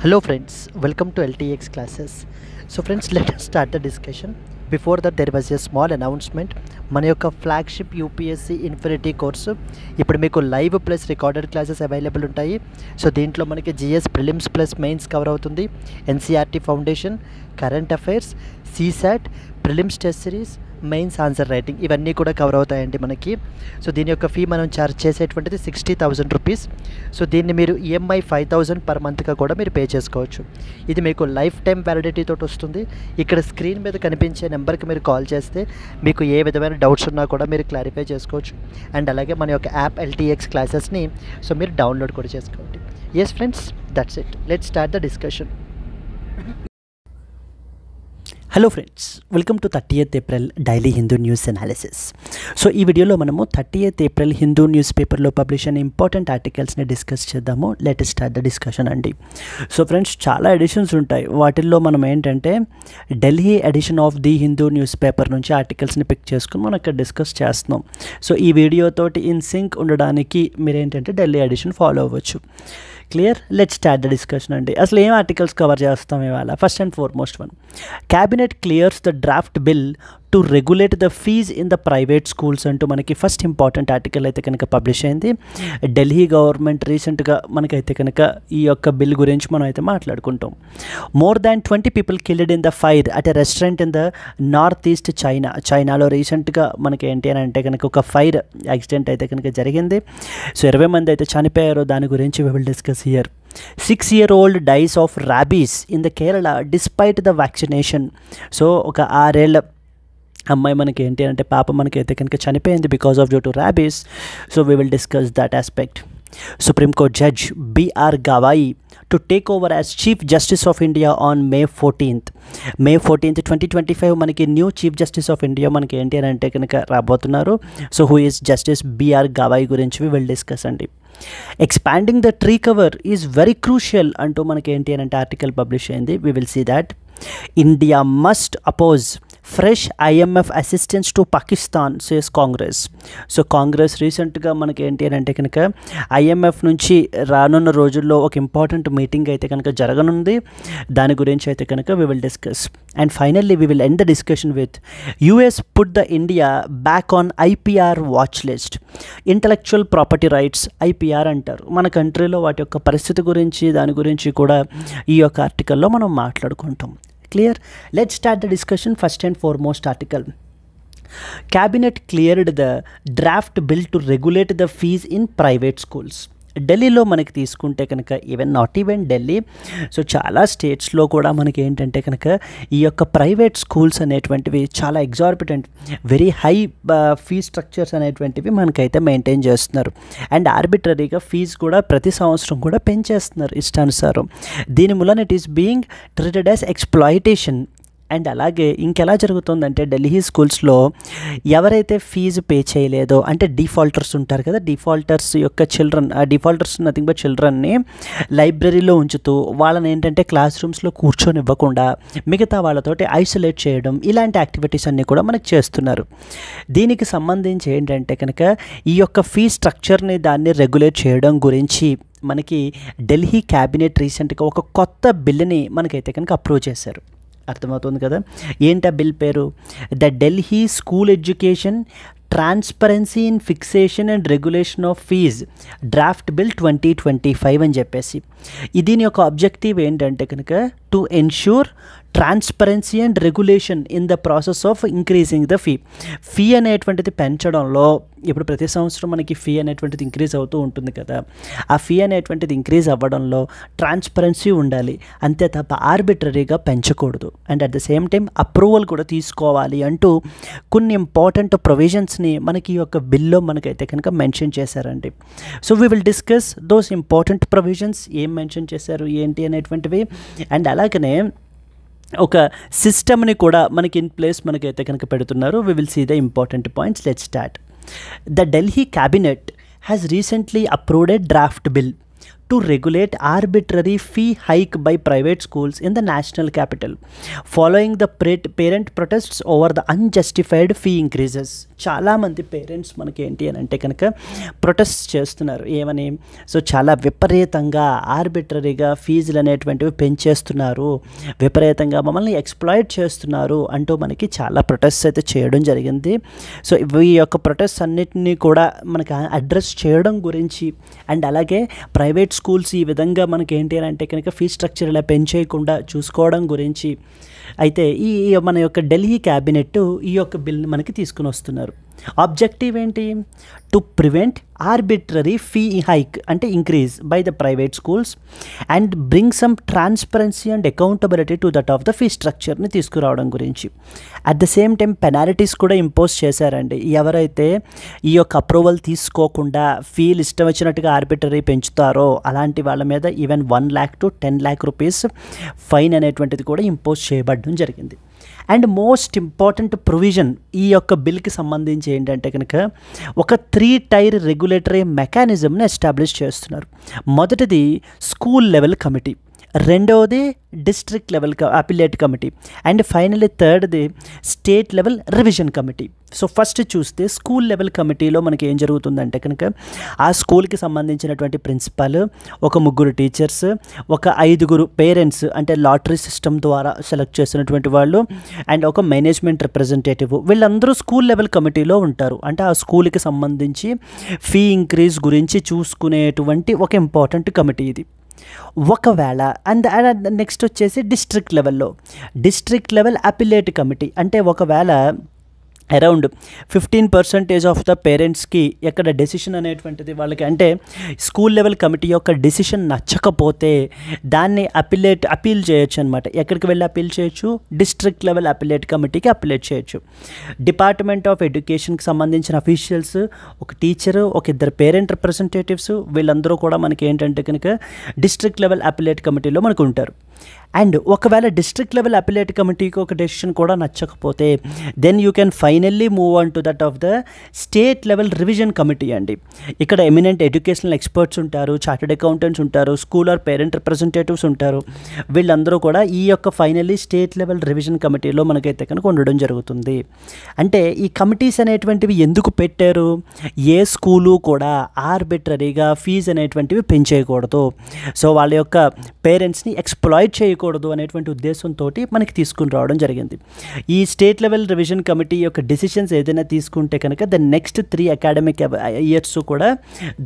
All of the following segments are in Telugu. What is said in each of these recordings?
Hello friends, welcome to LTX classes. So friends, let us start the discussion. Before that there was a small announcement. మన యొక్క ఫ్లాగ్షిప్ యూపీఎస్సీ ఇన్ఫినిటీ కోర్సు ఇప్పుడు మీకు live plus recorded classes available ఉంటాయి. సో దీంట్లో మనకి GS prelims plus mains cover అవుతుంది, NCERT foundation, current affairs, CSAT, prelims test series, mains answer writing ఇవన్నీ కూడా కవర్ అవుతాయండి మనకి. సో దీని యొక్క ఫీ మనం ఛార్జ్ చేసేటువంటిది 60,000 రూపీస్. సో దీన్ని మీరు ఈఎంఐ 5,000 పర్ మంత్గా కూడా మీరు పే చేసుకోవచ్చు. ఇది మీకు లైఫ్ టైం వ్యాలిడిటీ తోటి వస్తుంది. ఇక్కడ స్క్రీన్ మీద కనిపించే నెంబర్కి మీరు కాల్ చేస్తే మీకు ఏ విధమైన డౌట్స్ ఉన్నా కూడా మీరు క్లారిఫై చేసుకోవచ్చు. అండ్ అలాగే మన యొక్క యాప్ ఎల్టీఎక్స్ క్లాసెస్ని సో మీరు డౌన్లోడ్ కూడా చేసుకోండి. Yes friends, that's it. Let's start the discussion. Hello friends, welcome to 30th April daily Hindu news analysis. So ఈ వీడియోలో మనము 30th ఏప్రిల్ హిందూ న్యూస్ పేపర్లో పబ్లిష్ అయిన ఇంపార్టెంట్ ఆర్టికల్స్ని డిస్కస్ చేద్దాము. Let us start the discussion అండి. సో ఫ్రెండ్స్, చాలా ఎడిషన్స్ ఉంటాయి. వాటిల్లో మనం ఏంటంటే Delhi edition of the Hindu newspaper నుంచి ఆర్టికల్స్ని పిక్ చేసుకుని మనం ఇక్కడ డిస్కస్ చేస్తున్నాం. సో ఈ వీడియోతోటి ఇన్ సింక్ ఉండడానికి మీరు ఏంటంటే ఢిల్లీ ఎడిషన్ ఫాలో అవ్వచ్చు. Clear? Let's start the discussion అండి. అసలు ఏం ఆర్టికల్స్ కవర్ చేస్తాం ఇవాళ? First and foremost one, cabinet clears the draft bill to regulate the fees in the private schools అంటూ మనకి ఫస్ట్ ఇంపార్టెంట్ ఆర్టికల్ అయితే కనుక పబ్లిష్ అయింది. ఢిల్లీ గవర్నమెంట్ రీసెంట్గా మనకైతే కనుక ఈ యొక్క బిల్ గురించి మనం అయితే మాట్లాడుకుంటాం. More than 20 people killed in the fire at a restaurant in the north east చైనాలో రీసెంట్గా మనకి ఏంటి అని అంటే కనుక ఒక ఫైర్ యాక్సిడెంట్ అయితే కనుక జరిగింది. సో 20 మంది అయితే చనిపోయారు. దాని గురించి we will discuss here. 6-year-old dies of rabies in the Kerala despite the vaccination. So ఒక 6 ఏళ్ళ అమ్మాయి మనకి ఏంటి అంటే పాప మనకైతే కనుక చనిపోయింది because of due to rabies. So we will discuss that aspect. Supreme Court judge BR Gavai to take over as chief justice of India on May 14th, 2025 మనకి new chief justice of India మనకి ఏంటి అని అంటే కనుక రాబోతున్నారు. So who is justice BR Gavai గురించి వీ విల్ డిస్కస్ అండి. Expanding the tree cover is very crucial అంటూ మనకి ఏంటి అని అంటే ఆర్టికల్ పబ్లిష్ అయింది. We will see that. India must oppose fresh IMF assistance to Pakistan says Congress. So Congress రీసెంట్గా మనకి ఏంటి అని అంటే కనుక IMF నుంచి రానున్న రోజుల్లో ఒక ఇంపార్టెంట్ మీటింగ్ అయితే కనుక జరగనుంది. దాని గురించి అయితే కనుక we will discuss. And finally we will end the discussion with US put the India back on IPR watch list. Intellectual property rights IPR అంటారు. మన కంట్రీలో వాటి యొక్క పరిస్థితి గురించి దాని గురించి కూడా ఈ యొక్క ఆర్టికల్లో మనం మాట్లాడుకుంటాం. Clear? Let's start the discussion. First and foremost article, cabinet cleared the draft bill to regulate the fees in private schools. ఢిల్లీలో మనకి తీసుకుంటే కనుక నాట్ ఈవెన్ ఢిల్లీ, సో చాలా స్టేట్స్లో కూడా మనకి ఏంటంటే కనుక ఈ యొక్క ప్రైవేట్ స్కూల్స్ అనేటువంటివి చాలా exorbitant very high fee structures అనేటువంటివి మనకైతే మెయింటైన్ చేస్తున్నారు. అండ్ ఆర్బిటరీగా ఫీజు కూడా ప్రతి సంవత్సరం కూడా పెంచేస్తున్నారు ఇష్టానుసారం. దీని మూలన it is being treated as exploitation. And అలాగే ఇంకెలా జరుగుతుందంటే ఢిల్లీ స్కూల్స్లో ఎవరైతే ఫీజు పే చేయలేదో అంటే డిఫాల్టర్స్ ఉంటారు కదా, డిఫాల్టర్స్ యొక్క చిల్డ్రన్, డిఫాల్టర్స్ నథింగ్ బట్ చిల్డ్రన్ని లైబ్రరీలో ఉంచుతూ వాళ్ళని ఏంటంటే క్లాస్ రూమ్స్లో కూర్చొని ఇవ్వకుండా మిగతా వాళ్ళతోటి ఐసోలేట్ చేయడం, ఇలాంటి యాక్టివిటీస్ అన్నీ కూడా మనకు చేస్తున్నారు. దీనికి సంబంధించి ఏంటంటే కనుక ఈ యొక్క ఫీ స్ట్రక్చర్ని దాన్ని రెగ్యులేట్ చేయడం గురించి మనకి ఢిల్లీ క్యాబినెట్ రీసెంట్గా ఒక కొత్త బిల్లుని మనకైతే కనుక అప్రూవ్ చేశారు. అర్థమవుతుంది కదా ఏంటి ఆ బిల్ పేరు? The Delhi school education transparency in fixation and regulation of fees draft bill 2025 అని చెప్పేసి. దీని యొక్క ఆబ్జెక్టివ్ ఏంటంటే కనుక to ensure transparency and regulation in the process of increasing the fee అనేటువంటిది పెంచడంలో. ఇప్పుడు ప్రతి సంవత్సరం మనకి ఫీ అనేటువంటిది ఇంక్రీజ్ అవుతూ ఉంటుంది కదా, ఆ ఫీ అనేటువంటిది ఇంక్రీజ్ అవ్వడంలో ట్రాన్స్పరెన్సీ ఉండాలి, అంతే తప్ప ఆర్బిటరీగా పెంచకూడదు. And at the same time approval కూడా తీసుకోవాలి అంటూ కొన్ని ఇంపార్టెంట్ ప్రొవిజన్స్ని మనకి ఈ యొక్క బిల్లో మనకైతే కనుక మెన్షన్ చేశారండి. So we will discuss those important provisions, ఏం మెన్షన్ చేశారు ఏంటి అనేటువంటివి. అండ్ అలాగనే ఒక సిస్టమ్ని కూడా మనకి ఇన్ ప్లేస్ మనకైతే కనుక పెడుతున్నారు. We will see the important points. Let's start. The Delhi cabinet has recently approved a draft bill to regulate arbitrary fee hike by private schools in the national capital following the parent protests over the unjustified fee increases. చాలామంది పేరెంట్స్ మనకి ఏంటి అని అంటే కనుక ప్రొటెస్ట్ చేస్తున్నారు ఏమని, సో చాలా విపరీతంగా ఆర్బిటరీగా ఫీజులు అనేటువంటివి పెంచేస్తున్నారు, విపరీతంగా మమ్మల్ని ఎక్స్ప్లాయిట్ చేస్తున్నారు అంటూ మనకి చాలా ప్రొటెస్ట్ అయితే చేయడం జరిగింది. సో ఈ యొక్క ప్రొటెస్ట్ అన్నిటినీ కూడా మనకి అడ్రస్ చేయడం గురించి అండ్ అలాగే ప్రైవేట్ స్కూల్స్ ఈ విధంగా మనకి ఏంటి అని అంటే కనుక ఫీ స్ట్రక్చర్ ఇలా పెంచేయకుండా చూసుకోవడం గురించి అయితే ఈ మన యొక్క ఢిల్లీ క్యాబినెట్ ఈ యొక్క బిల్ని మనకి తీసుకుని వస్తున్నారు. ఆబ్జెక్టివ్ ఏంటి? To prevent arbitrary fee hike అంటే increase by the private schools and bring some transparency and accountability to that of the fee స్ట్రక్చర్ని తీసుకురావడం గురించి. At the same time penalties కూడా ఇంపోజ్ చేశారండి. ఎవరైతే ఈ యొక్క అప్రూవల్ తీసుకోకుండా ఫీలు ఇష్టం వచ్చినట్టుగా ఆర్బిటరీ పెంచుతారో అలాంటి వాళ్ళ మీద even 1 lakh to 10 lakh rupees fine అనేటువంటిది కూడా ఇంపోజ్ చేయబడడం జరిగింది. అండ్ మోస్ట్ ఇంపార్టెంట్ ప్రొవిజన్ ఈ యొక్క బిల్కి సంబంధించి ఏంటంటే కనుక ఒక 3-tier రెగ్యులేటరీ మెకానిజంని ఎస్టాబ్లిష్ చేస్తున్నారు. మొదటిది స్కూల్ లెవెల్ కమిటీ, రెండవది district level appellate committee and finally థర్డ్ది state level revision committee. So first చూస్తే స్కూల్ లెవెల్ కమిటీలో మనకి ఏం జరుగుతుందంటే కనుక ఆ స్కూల్కి సంబంధించినటువంటి ప్రిన్సిపాల్, ఒక 3 టీచర్స్, ఒక 5 పేరెంట్స్ అంటే లాటరీ సిస్టమ్ ద్వారా సెలెక్ట్ చేసినటువంటి వాళ్ళు అండ్ ఒక మేనేజ్మెంట్ రిప్రజెంటేటివ్, వీళ్ళందరూ స్కూల్ లెవెల్ కమిటీలో ఉంటారు. అంటే ఆ స్కూల్కి సంబంధించి ఫీ ఇంక్రీజ్ గురించి చూసుకునేటువంటి ఒక ఇంపార్టెంట్ కమిటీ ఇది. ఒకవేళ అండ్ నెక్స్ట్ వచ్చేసి డిస్ట్రిక్ట్ లెవెల్ అపిలేట్ కమిటీ అంటే ఒకవేళ అరౌండ్ 15% ఆఫ్ ద పేరెంట్స్కి ఎక్కడ డెసిషన్ అనేటువంటిది వాళ్ళకి అంటే స్కూల్ లెవెల్ కమిటీ యొక్క డెసిషన్ నచ్చకపోతే దాన్ని అపీల్ చేయొచ్చు అనమాట. ఎక్కడికి వెళ్ళి అపీల్ చేయొచ్చు? డిస్ట్రిక్ట్ లెవెల్ అపిలేట్ కమిటీకి అపీలేట్ చేయొచ్చు. డిపార్ట్మెంట్ ఆఫ్ ఎడ్యుకేషన్కి సంబంధించిన అఫీషియల్స్, ఒక టీచరు, ఒక 2 పేరెంట్ రిప్రజెంటేటివ్స్, వీళ్ళందరూ కూడా మనకి ఏంటంటే కనుక డిస్ట్రిక్ట్ లెవెల్ అపిలేట్ కమిటీలో మనకు ఉంటారు. అండ్ ఒకవేళ డిస్ట్రిక్ట్ లెవెల్ అపిలేట్ కమిటీకి ఒక డెసిషన్ కూడా నచ్చకపోతే then you can finally move on to that of the state level revision committee అండి. ఇక్కడ ఎమినెంట్ ఎడ్యుకేషనల్ ఎక్స్పర్ట్స్ ఉంటారు, చార్టెడ్ అకౌంటెంట్స్ ఉంటారు, స్కూల్ ఆర్ పేరెంట్ రిప్రజెంటేటివ్స్ ఉంటారు. వీళ్ళందరూ కూడా ఈ యొక్క ఫైనల్లీ స్టేట్ లెవెల్ రివిజన్ కమిటీలో మనకైతే కనుక ఉండడం జరుగుతుంది. అంటే ఈ కమిటీస్ అనేటువంటివి ఎందుకు పెట్టారు? ఏ స్కూలు కూడా ఆర్బిట్రరీగా ఫీజు అనేటువంటివి పెంచేయకూడదు, సో వాళ్ళ యొక్క పేరెంట్స్ని ఎక్స్ప్లాయిట్ చేయకూడదు అనేటువంటి ఉద్దేశంతో మనకి తీసుకుని రావడం జరిగింది. ఈ స్టేట్ లెవెల్ రివిజన్ కమిటీ యొక్క డెసిషన్స్ ఏదైనా తీసుకుంటే కనుక ద నెక్స్ట్ 3 academic years కూడా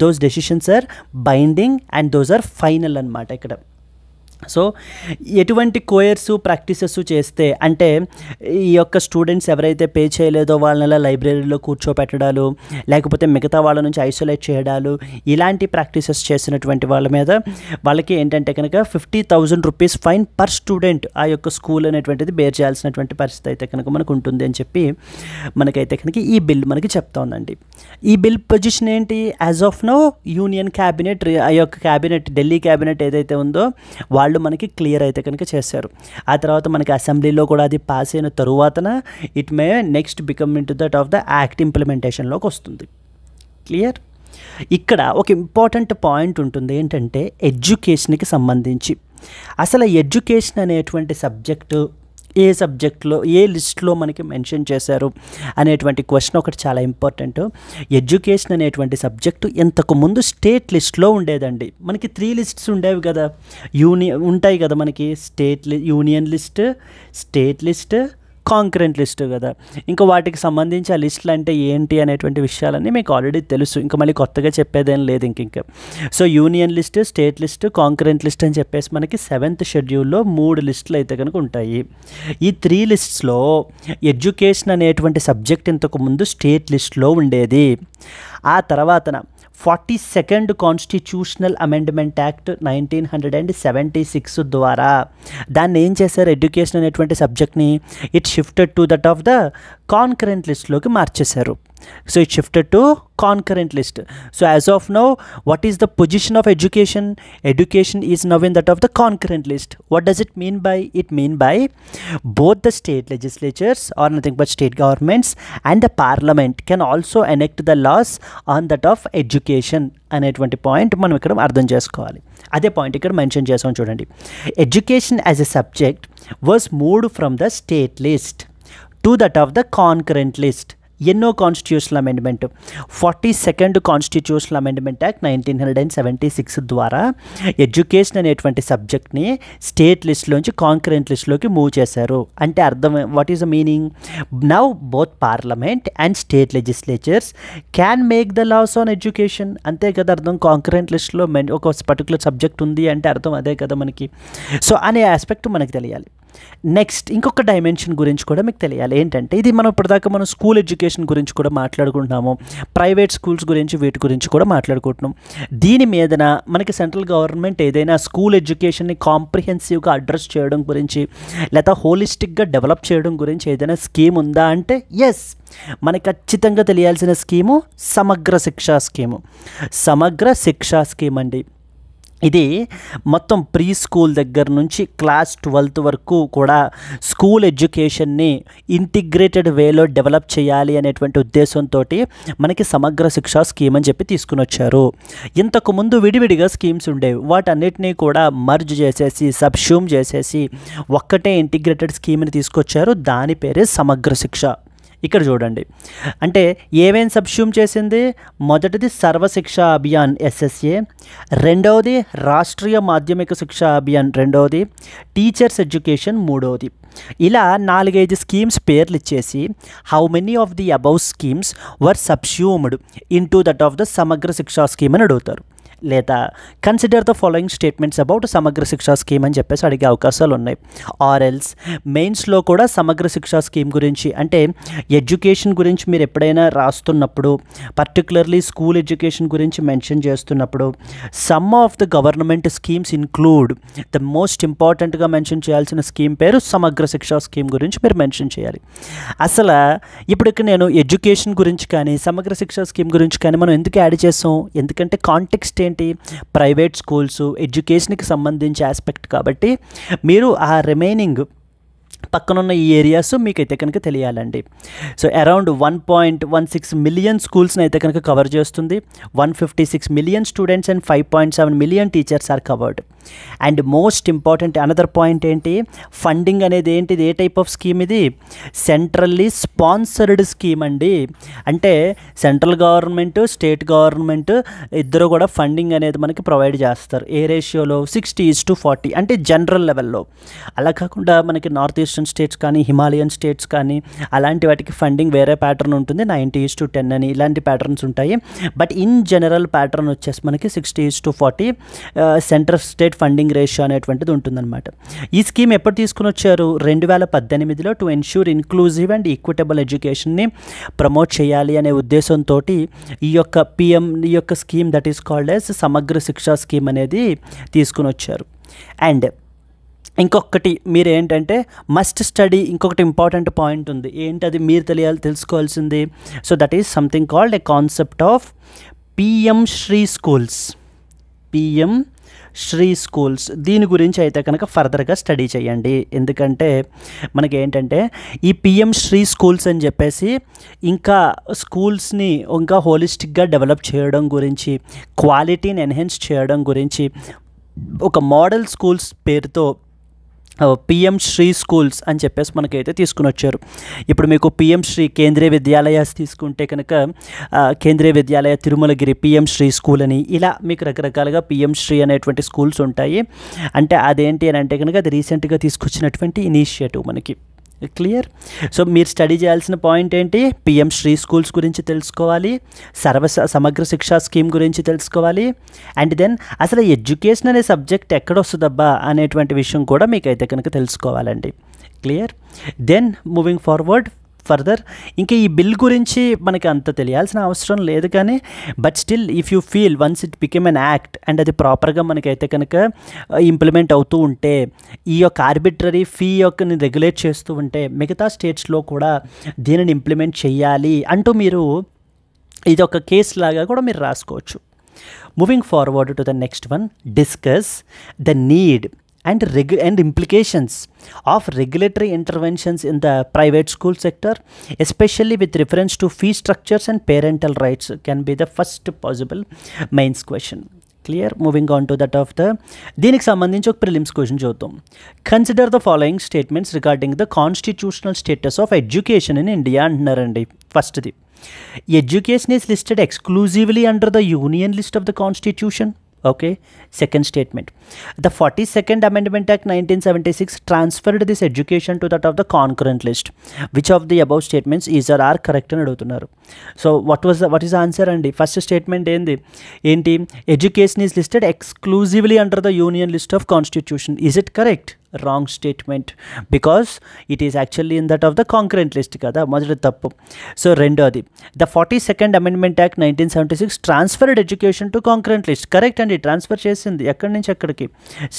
those decisions are binding and those are final అన్నమాట ఇక్కడ. సో ఎటువంటి కోయర్స్ ప్రాక్టీసెస్ చేస్తే అంటే ఈ యొక్క స్టూడెంట్స్ ఎవరైతే పే చేయలేదో వాళ్ళని లైబ్రరీలో కూర్చోపెట్టడాలు, లేకపోతే మిగతా వాళ్ళ నుంచి ఐసోలేట్ చేయడాలు, ఇలాంటి ప్రాక్టీసెస్ చేసినటువంటి వాళ్ళ మీద వాళ్ళకి ఏంటంటే కనుక 50,000 rupees ఫైన్ పర్ స్టూడెంట్ ఆ యొక్క స్కూల్ అనేటువంటిది బేర్ చేయాల్సినటువంటి పరిస్థితి అయితే కనుక మనకు ఉంటుంది అని చెప్పి మనకైతే కనుక ఈ బిల్ మనకి చెప్తా ఉందండి. ఈ బిల్ పొజిషన్ ఏంటి? As of no union cabinet, ఆ యొక్క క్యాబినెట్ ఢిల్లీ క్యాబినెట్ ఏదైతే ఉందో వాళ్ళు మనకి క్లియర్ అయితే కనుక చేశారు. ఆ తర్వాత మనకి అసెంబ్లీలో కూడా అది పాస్ అయిన తరువాతన it may next become into that of the act ఇంప్లిమెంటేషన్లోకి వస్తుంది. క్లియర్? ఇక్కడ ఒక ఇంపార్టెంట్ పాయింట్ ఉంటుంది ఏంటంటే ఎడ్యుకేషన్కి సంబంధించి. అసలు ఎడ్యుకేషన్ అనేటువంటి సబ్జెక్టు ఏ సబ్జెక్ట్లో ఏ లిస్ట్లో మనకి మెన్షన్ చేశారు అనేటువంటి క్వశ్చన్ ఒకటి చాలా ఇంపార్టెంట్. ఎడ్యుకేషన్ అనేటువంటి సబ్జెక్టు ఇంతకుముందు స్టేట్ లిస్ట్లో ఉండేదండి. మనకి 3 lists ఉండేవి కదా, ఉంటాయి కదా మనకి union list, state list, concurrent list కదా. ఇంకా వాటికి సంబంధించి ఆ లిస్టులు అంటే ఏంటి అనేటువంటి విషయాలన్నీ మీకు ఆల్రెడీ తెలుసు, ఇంకా మళ్ళీ కొత్తగా చెప్పేదేం లేదు ఇంకా. So union list, state list, concurrent list అని చెప్పేసి మనకి 7th షెడ్యూల్లో 3 లిస్టులు అయితే కనుక ఉంటాయి. ఈ 3 లిస్ట్స్లో ఎడ్యుకేషన్ అనేటువంటి సబ్జెక్ట్ ఇంతకుముందు స్టేట్ లిస్ట్లో ఉండేది. ఆ తర్వాతన 42nd కాన్స్టిట్యూషనల్ అమెండ్మెంట్ యాక్ట్ 1976 ద్వారా దాన్ని ఏం చేశారు? ఎడ్యుకేషన్ అనేటువంటి సబ్జెక్ట్ని it shifted to that of the concurrent లిస్ట్లోకి మార్చేశారు. So it shifted to concurrent list. So as of now, what is the position of education? Education is now in that of the concurrent list. What does it mean by? It mean by both the state legislatures or nothing but state governments and the parliament can also enact the laws on that of education అనేటువంటి పాయింట్ మనం ఇక్కడ అర్థం చేసుకోవాలి. అదే పాయింట్ ఇక్కడ మెన్షన్ చేసాం చూడండి. Education as a subject was moved from the state list to that of the concurrent list. ఎన్నో constitutional amendment 42nd constitutional amendment act 1976 ద్వారా ఎడ్యుకేషన్ అనేటువంటి సబ్జెక్ట్ని స్టేట్ లిస్ట్లోంచి కాన్కరెంట్ లిస్ట్లోకి మూవ్ చేశారు. అంటే అర్థం what is the meaning? Now both parliament and state legislatures can make the laws on education. అంతే కదా అర్థం. కాన్కరెంట్ లిస్ట్లో ఒక పర్టికులర్ సబ్జెక్ట్ ఉంది అంటే అర్థం అదే కదా మనకి. సో అనే ఆస్పెక్ట్ మనకు తెలియాలి. నెక్స్ట్ ఇంకొక డైమెన్షన్ గురించి కూడా మీకు తెలియాలి. ఏంటంటే ఇది మనం ఇప్పటిదాకా మనం స్కూల్ ఎడ్యుకేషన్ గురించి కూడా మాట్లాడుకుంటున్నాము, ప్రైవేట్ స్కూల్స్ గురించి వీటి గురించి కూడా మాట్లాడుకుంటున్నాం. దీని మీదన మనకి సెంట్రల్ గవర్నమెంట్ ఏదైనా స్కూల్ ఎడ్యుకేషన్ని కాంప్రిహెన్సివ్గా అడ్రస్ చేయడం గురించి లేదా హోలిస్టిక్గా డెవలప్ చేయడం గురించి ఏదైనా స్కీమ్ ఉందా అంటే ఎస్, మనకి ఖచ్చితంగా తెలియాల్సిన స్కీము సమగ్ర శిక్షా స్కీము. సమగ్ర శిక్షా స్కీమ్ అండి. ఇది మొత్తం ప్రీ స్కూల్ దగ్గర నుంచి క్లాస్ 12th వరకు కూడా స్కూల్ ఎడ్యుకేషన్ని ఇంటిగ్రేటెడ్ వేలో డెవలప్ చేయాలి అనేటువంటి ఉద్దేశంతో మనకి సమగ్ర శిక్షా స్కీమ్ అని చెప్పి తీసుకుని వచ్చారు. ఇంతకుముందు విడివిడిగా స్కీమ్స్ ఉండేవి, వాటన్నిటినీ కూడా మర్జ్ చేసేసి సబ్ష్యూమ్ చేసేసి ఒక్కటే ఇంటిగ్రేటెడ్ స్కీమ్ని తీసుకొచ్చారు. దాని పేరే సమగ్ర శిక్ష. ఇక్కడ చూడండి, అంటే ఏమేం సబ్ష్యూమ్ చేసింది? మొదటిది సర్వశిక్షా అభియాన్ SSA, రెండవది రాష్ట్రీయ మాధ్యమిక శిక్షా అభియాన్ రెండవది, టీచర్స్ ఎడ్యుకేషన్ మూడవది. ఇలా 4-5 స్కీమ్స్ పేర్లు ఇచ్చేసి how many of the above schemes were subsumed into that of the Samagra Shiksha scheme అని అడుగుతారు. లేదా consider the following statements about Samagra Shiksha scheme అని చెప్పేసి అడిగే అవకాశాలు ఉన్నాయి. ఆర్ఎల్స్ మెయిన్స్లో కూడా సమగ్ర శిక్షా స్కీమ్ గురించి, అంటే ఎడ్యుకేషన్ గురించి మీరు ఎప్పుడైనా రాస్తున్నప్పుడు, పర్టికులర్లీ స్కూల్ ఎడ్యుకేషన్ గురించి మెన్షన్ చేస్తున్నప్పుడు some of the government schemes include the most ఇంపార్టెంట్గా మెన్షన్ చేయాల్సిన స్కీమ్ పేరు సమగ్ర శిక్షా స్కీమ్ గురించి మీరు మెన్షన్ చేయాలి. అసలు ఇప్పటికి నేను ఎడ్యుకేషన్ గురించి కానీ సమగ్ర శిక్షా స్కీమ్ గురించి కానీ మనం ఎందుకు యాడ్ చేసాం? ఎందుకంటే కాంటెక్స్ట్ ఏంటి? ప్రైవేట్ స్కూల్స్ ఎడ్యుకేషన్కి సంబంధించి ఆస్పెక్ట్ కాబట్టి మీరు ఆ రిమైనింగ్ పక్కనున్న ఈ ఏరియాస్ మీకైతే కనుక తెలియాలండి. సో అరౌండ్ 1.16 మిలియన్ స్కూల్స్ని అయితే కనుక కవర్ చేస్తుంది. 156 million students and 5.7 million teachers are covered. And most important another point ఏంటి? ఫండింగ్ అనేది ఏంటిది? ఏ టైప్ ఆఫ్ స్కీమ్ ఇది? సెంట్రల్లీ స్పాన్సర్డ్ స్కీమ్ అండి. అంటే సెంట్రల్ గవర్నమెంట్ స్టేట్ గవర్నమెంట్ ఇద్దరు కూడా ఫండింగ్ అనేది మనకి ప్రొవైడ్ చేస్తారు. ఏ రేషియోలో? 60:40, అంటే జనరల్ లెవెల్లో. అలా కాకుండా మనకి నార్త్ ఈస్టర్న్ స్టేట్స్ కానీ హిమాలయన్ స్టేట్స్ కానీ అలాంటి వాటికి ఫండింగ్ వేరే ప్యాటర్న్ ఉంటుంది, 90:10 అని ఇలాంటి ప్యాటర్న్స్ ఉంటాయి. బట్ ఇన్ జనరల్ ప్యాటర్న్ వచ్చేసి మనకి 60:40 సెంట్రల్ స్టేట్ ఫండింగ్ రేషియో అనేటువంటిది ఉంటుందన్నమాట. ఈ స్కీమ్ ఎప్పుడు తీసుకుని వచ్చారు? 2018లో to ensure inclusive and equitable ఎడ్యుకేషన్ని ప్రమోట్ చేయాలి అనే ఉద్దేశంతో ఈ యొక్క scheme that is called as Samagra Shiksha scheme అనేది తీసుకుని వచ్చారు. అండ్ ఇంకొకటి మీరు ఏంటంటే మస్ట్ స్టడీ, ఇంకొకటి ఇంపార్టెంట్ పాయింట్ ఉంది. ఏంటది మీరు తెలుసుకోవాల్సింది? So that is something called a concept of PM Shri schools. PM Shri schools దీని గురించి అయితే కనుక ఫర్దర్గా స్టడీ చేయండి. ఎందుకంటే మనకి ఏంటంటే ఈ PM శ్రీ స్కూల్స్ అని చెప్పేసి ఇంకా స్కూల్స్ని ఇంకా హోలిస్టిక్గా డెవలప్ చేయడం గురించి, క్వాలిటీని ఎన్హాన్స్ చేయడం గురించి ఒక మోడల్ స్కూల్స్ పేరుతో PM శ్రీ స్కూల్స్ అని చెప్పేసి మనకైతే తీసుకుని వచ్చారు. ఇప్పుడు మీకు PM శ్రీ కేంద్రీయ విద్యాలయాస్ తీసుకుంటే కనుక కేంద్రీయ విద్యాలయ తిరుమలగిరి PM శ్రీ స్కూల్ అని, ఇలా మీకు రకరకాలుగా PM శ్రీ అనేటువంటి స్కూల్స్ ఉంటాయి. అంటే అదేంటి అని అంటే కనుక అది రీసెంట్గా తీసుకొచ్చినటువంటి ఇనిషియేటివ్ మనకి. క్లియర్? సో మీరు స్టడీ చేయాల్సిన పాయింట్ ఏంటి? PM శ్రీ స్కూల్స్ గురించి తెలుసుకోవాలి, సమగ్ర శిక్షా స్కీమ్ గురించి తెలుసుకోవాలి, అండ్ దెన్ అసలు ఎడ్యుకేషన్ అనే సబ్జెక్ట్ ఎక్కడొస్తుందబ్బా అనేటువంటి విషయం కూడా మీకైతే కనుక తెలుసుకోవాలండి. Clear? Then moving forward further, ఇంకా ఈ బిల్ గురించి మనకి అంత తెలియాల్సిన అవసరం లేదు, కానీ but still if you feel once it became an act and అది ప్రాపర్గా మనకైతే కనుక ఇంప్లిమెంట్ అవుతూ ఉంటే, ఈ యొక్క ఆర్బిట్రరీ ఫీ యొక్కని రెగ్యులేట్ చేస్తూ ఉంటే మిగతా స్టేట్స్లో కూడా దీనిని ఇంప్లిమెంట్ చేయాలి అంటూ మీరు ఇది ఒక కేస్ లాగా కూడా మీరు రాసుకోవచ్చు. Moving forward to the next one, discuss the need and implications of regulatory interventions in the private school sector, especially with reference to fee structures and parental rights, can be the first possible mains question. Clear? Moving on to that of the దీనికి సంబంధించి ఒక ప్రిలిమ్స్ క్వశ్చన్ చూద్దాం. Consider the following statements regarding the constitutional status of education in India అంటున్నారండి. ఫస్ట్ది, education is listed exclusively under the union list of the constitution. Okay, second statement, the 42nd Amendment Act 1976 transferred this education to that of the concurrent list. Which of the above statements is or are correct అని అడుగుతున్నారు. So what is the answer అండి? ఫస్ట్ స్టేట్మెంట్ ఏంటి? Education is listed exclusively under the union list of constitution. Is it correct? Wrong statement, because it is actually in that of the concurrent list కదా, మొదటి తప్పు. సో రెండోది, the 42nd Amendment Act 1976 transferred education to concurrent list. Correct అండి, ట్రాన్స్ఫర్ చేసింది. ఎక్కడి నుంచి ఎక్కడికి?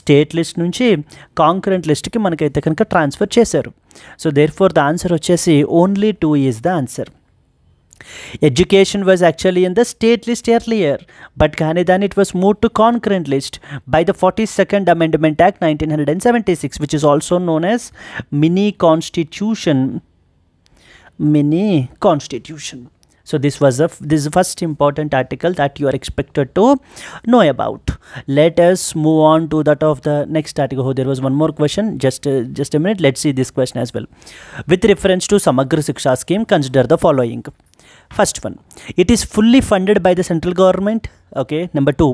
స్టేట్ లిస్ట్ నుంచి కాంకరెంట్ లిస్ట్కి మనకైతే కనుక ట్రాన్స్ఫర్ చేశారు. So there four the answer వచ్చేసి only 2 is the answer. Education was actually in the state list earlier, but then it was moved to concurrent list by the 42nd Amendment Act 1976, which is also known as mini constitution. So this is the first important article that you are expected to know about. Let us move on to that of the next article. Oh, there was one more question. Just a minute. Let's see this question as well. With reference to Samagra Shiksha scheme, consider the following. First one, it is fully funded by the central government. Okay. Number 2,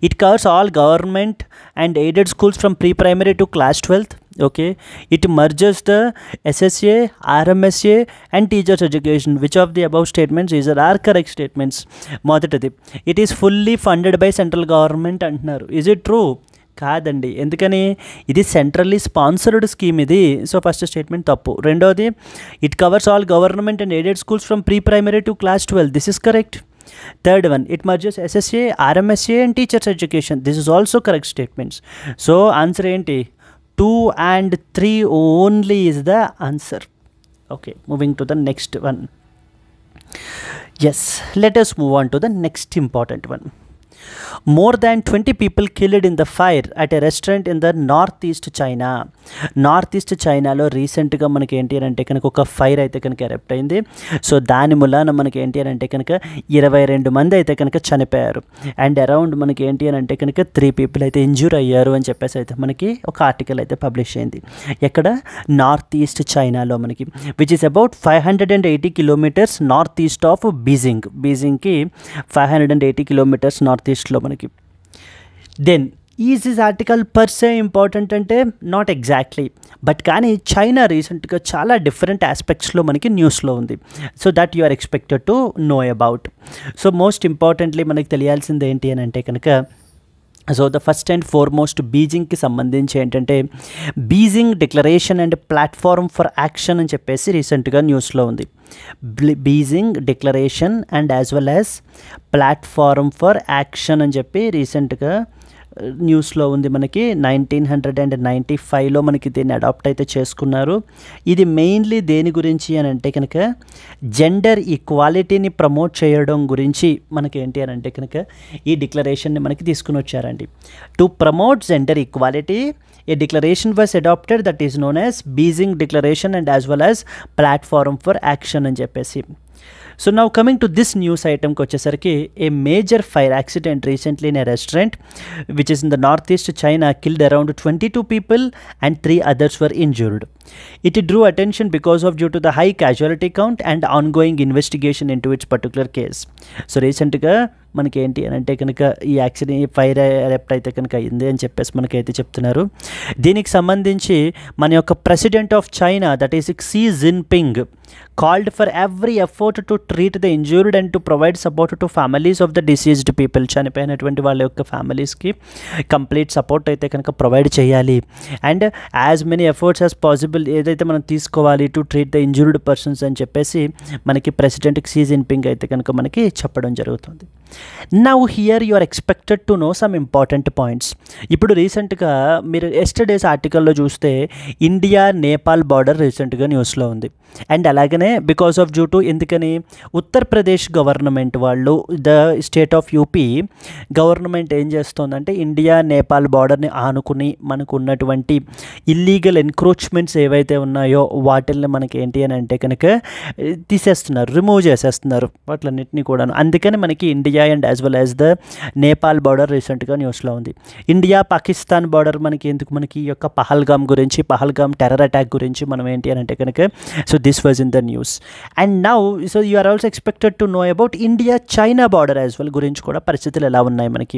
it covers all government and aided schools from pre-primary to class 12th. Okay. It merges the SSA, RMSA and teachers education. Which of the above statements is or are correct statements? మొదటిది, it is fully funded by central government అంటున్నారు. Is it true? కాదండి. ఎందుకని? ఇది సెంట్రల్లీ స్పాన్సర్డ్ స్కీమ్ ఇది. సో ఫస్ట్ స్టేట్మెంట్ తప్పు. రెండోది, it covers all government and aided schools from pre primary to class 12. This is correct. Third one, it merges SSA, RMSA and teachers education. This is also correct statements. So answer ఏంటి? 2 and 3 only is the answer. Okay, moving to the next one. Yes, let us move on to the next important one. More than 20 people killed in the fire at a restaurant in the northeast China. North చైనాలో రీసెంట్గా మనకి ఏంటి అని అంటే కనుక ఒక ఫైర్ అయితే కనుక ఎరప్ట్ అయింది. సో దాని మూలాన మనకి ఏంటి అని అంటే కనుక 22 మంది అయితే కనుక చనిపోయారు. అండ్ అరౌండ్ మనకి ఏంటి అని అంటే కనుక 3 people అయితే ఇంజ్యూర్ అయ్యారు అని చెప్పేసి అయితే మనకి ఒక ఆర్టికల్ అయితే పబ్లిష్ అయింది. ఎక్కడ? నార్త్ ఈస్ట్ చైనాలో మనకి, which is about 580 kilometers north east of Beijing. బీజింగ్కి 580 kilometers నార్త్ ఈస్ట్లో మనకి. Then is this article per se important అంటే నాట్ ఎగ్జాక్ట్లీ, బట్ కానీ చైనా రీసెంట్గా చాలా డిఫరెంట్ ఆస్పెక్ట్స్లో మనకి న్యూస్లో ఉంది. So that you are expected to know about. So most importantly మనకి తెలియాల్సింది ఏంటి అని అంటే కనుక, so the first and foremost బీజింగ్కి సంబంధించి ఏంటంటే Beijing declaration and platform for action అని చెప్పేసి రీసెంట్గా న్యూస్లో ఉంది. Beijing declaration and as well as platform for action అని చెప్పి రీసెంట్గా న్యూస్లో ఉంది మనకి. 1995లో మనకి దీన్ని అడాప్ట్ అయితే చేసుకున్నారు. ఇది మెయిన్లీ దేని గురించి అని అంటే కనుక జెండర్ ఈక్వాలిటీని ప్రమోట్ చేయడం గురించి మనకి ఏంటి అని అంటే కనుక ఈ డిక్లరేషన్ని మనకి తీసుకుని వచ్చారండి. To promote gender equality a declaration was adopted that is known as Beijing Declaration and as well as Platform for Action అని చెప్పేసి. So now coming to this news item kochesariki, a major fire accident recently in a restaurant which is in the northeast China killed around 22 people and 3 others were injured. It drew attention because of due to the high casualty count and ongoing investigation into its particular case. So recent ga మనకి ఏంటి అని అంటే కనుక ఈ యాక్సిడెంట్ ఫైర్ ఎరప్ట్ అయితే కనుక అయింది అని చెప్పేసి మనకైతే చెప్తున్నారు. దీనికి సంబంధించి మన యొక్క president of China that is Xi Jinping called for every effort to treat the injured and to provide support to families of the deceased people. చనిపోయినటువంటి వాళ్ళ యొక్క ఫ్యామిలీస్కి కంప్లీట్ సపోర్ట్ అయితే కనుక ప్రొవైడ్ చేయాలి. And as many efforts as possible ఏదైతే మనం తీసుకోవాలి to treat the injured persons అని చెప్పేసి మనకి ప్రెసిడెంట్ Xi Jinping అయితే కనుక మనకి చెప్పడం జరుగుతుంది. Now here you are expected to know some important points. ఇప్పుడు రీసెంట్గా మీరు ఎస్టర్డేస్ ఆర్టికల్లో చూస్తే ఇండియా నేపాల్ బార్డర్ రీసెంట్గా న్యూస్లో ఉంది. అండ్ అలాగనే బికాస్ ఆఫ్ డ్యూ టు ఎందుకని ఉత్తరప్రదేశ్ గవర్నమెంట్ వాళ్ళు the state of UP government ఏం చేస్తుందంటే ఇండియా నేపాల్ బార్డర్ని ఆనుకుని మనకు ఉన్నటువంటి ఇల్లీగల్ ఎన్క్రోచ్మెంట్స్ ఏవైతే ఉన్నాయో వాటిల్ని మనకి ఏంటి అని అంటే కనుక తీసేస్తున్నారు, రిమూవ్ చేసేస్తున్నారు వాటిలన్నింటినీ కూడాను. అందుకని మనకి India and as well as the Nepal border రీసెంట్గా న్యూస్లో ఉంది. ఇండియా పాకిస్తాన్ బార్డర్ మనకి ఎందుకు, మనకి ఈ యొక్క పహల్గామ్ గురించి, పహల్గామ్ టెర్రర్ అటాక్ గురించి మనం ఏంటి అని అంటే కనుక so this was in the news. And now so you are also expected to know about India China border as well గురించి కూడా పరిస్థితులు ఎలా ఉన్నాయి మనకి.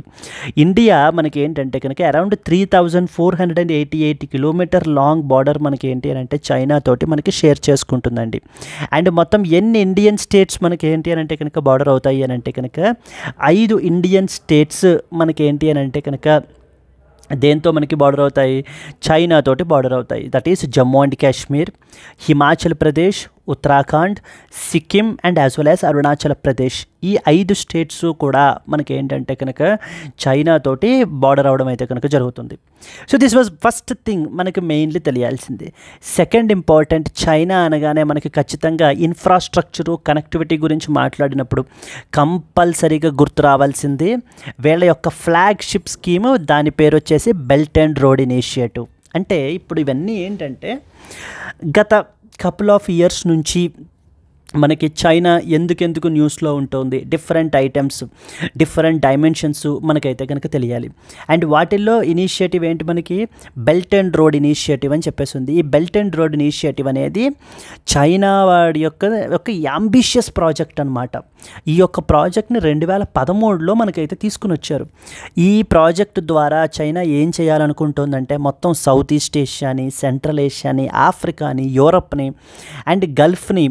ఇండియా మనకి ఏంటంటే కనుక అరౌండ్ 3488 కిలోమీటర్ లాంగ్ బార్డర్ మనకి ఏంటి అని అంటే చైనా తోటి మనకి షేర్ చేసుకుంటుందండి. అండ్ మొత్తం ఎన్ని ఇండియన్ స్టేట్స్ మనకి ఏంటి అని అంటే కనుక బార్డర్ అవుతాయి అని అంటే కనుక 5 ఇండియన్ స్టేట్స్ మనకి ఏంటి అని అంటే కనుక దేంతో మనకి బార్డర్ అవుతాయి, చైనా తోటి బార్డర్ అవుతాయి. That is Jammu and Kashmir, Himachal Pradesh, Uttarakhand, Sikkim and as well as Arunachal Pradesh. ఈ 5 స్టేట్స్ కూడా మనకి ఏంటంటే కనుక చైనా తోటి బార్డర్ అవడం అయితే కనుక జరుగుతుంది. So this was first thing మనకి మెయిన్లీ తెలియాల్సింది. సెకండ్ ఇంపార్టెంట్, చైనా అనగానే మనకి ఖచ్చితంగా ఇన్ఫ్రాస్ట్రక్చరు కనెక్టివిటీ గురించి మాట్లాడినప్పుడు కంపల్సరీగా గుర్తు రావాల్సింది వీళ్ళ యొక్క ఫ్లాగ్షిప్ స్కీము, దాని పేరు వచ్చేసి బెల్ట్ అండ్ రోడ్ ఇనిషియేటివ్. అంటే ఇప్పుడు ఇవన్నీ ఏంటంటే గత కపుల్ ఆఫ్ ఇయర్స్ నుంచి మనకి చైనా ఎందుకెందుకు న్యూస్లో ఉంటుంది, డిఫరెంట్ ఐటమ్స్, డిఫరెంట్ డైమెన్షన్స్ మనకైతే కనుక తెలియాలి. అండ్ వాటిల్లో ఇనిషియేటివ్ ఏంటి, మనకి బెల్ట్ అండ్ రోడ్ ఇనిషియేటివ్ అని చెప్పేసి ఉంది. ఈ బెల్ట్ అండ్ రోడ్ ఇనిషియేటివ్ అనేది చైనా వాడి యొక్క యాంబిషియస్ ప్రాజెక్ట్ అనమాట. ఈ యొక్క ప్రాజెక్ట్ని 2013లో మనకైతే తీసుకుని వచ్చారు. ఈ ప్రాజెక్ట్ ద్వారా చైనా ఏం చేయాలనుకుంటుందంటే మొత్తం సౌత్ ఈస్ట్ ఏషియాని, సెంట్రల్ ఏషియాని, ఆఫ్రికాని, యూరప్ని అండ్ గల్ఫ్ని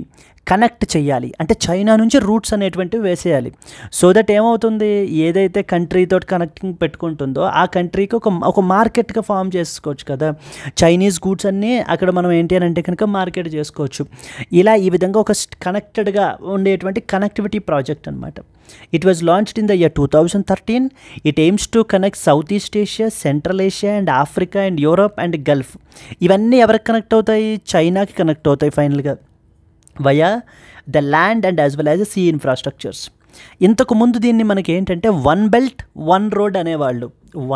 కనెక్ట్ చేయాలి. అంటే చైనా నుంచి రూట్స్ అనేటువంటివి వేసేయాలి. సో దట్ ఏమవుతుంది, ఏదైతే కంట్రీతో కనెక్టింగ్ పెట్టుకుంటుందో ఆ కంట్రీకి ఒక మార్కెట్గా ఫామ్ చేసుకోవచ్చు కదా. చైనీస్ గూడ్స్ అన్నీ అక్కడ మనం ఏంటి అని అంటే కనుక మార్కెట్ చేసుకోవచ్చు. ఇలా ఈ విధంగా ఒక కనెక్టెడ్గా ఉండేటువంటి కనెక్టివిటీ ప్రాజెక్ట్ అనమాట. It was launched in the year 2013. It aims to connect South East Asia, Central Asia and Africa and Europe and Gulf. ఇవన్నీ ఎవరికి కనెక్ట్ అవుతాయి, చైనాకి కనెక్ట్ అవుతాయి ఫైనల్గా via the land and as well as sea infrastructures. ఇంతకు ముందు దీన్ని మనకి ఏంటంటే 1 బెల్ట్ 1 రోడ్ అనేవాళ్ళు,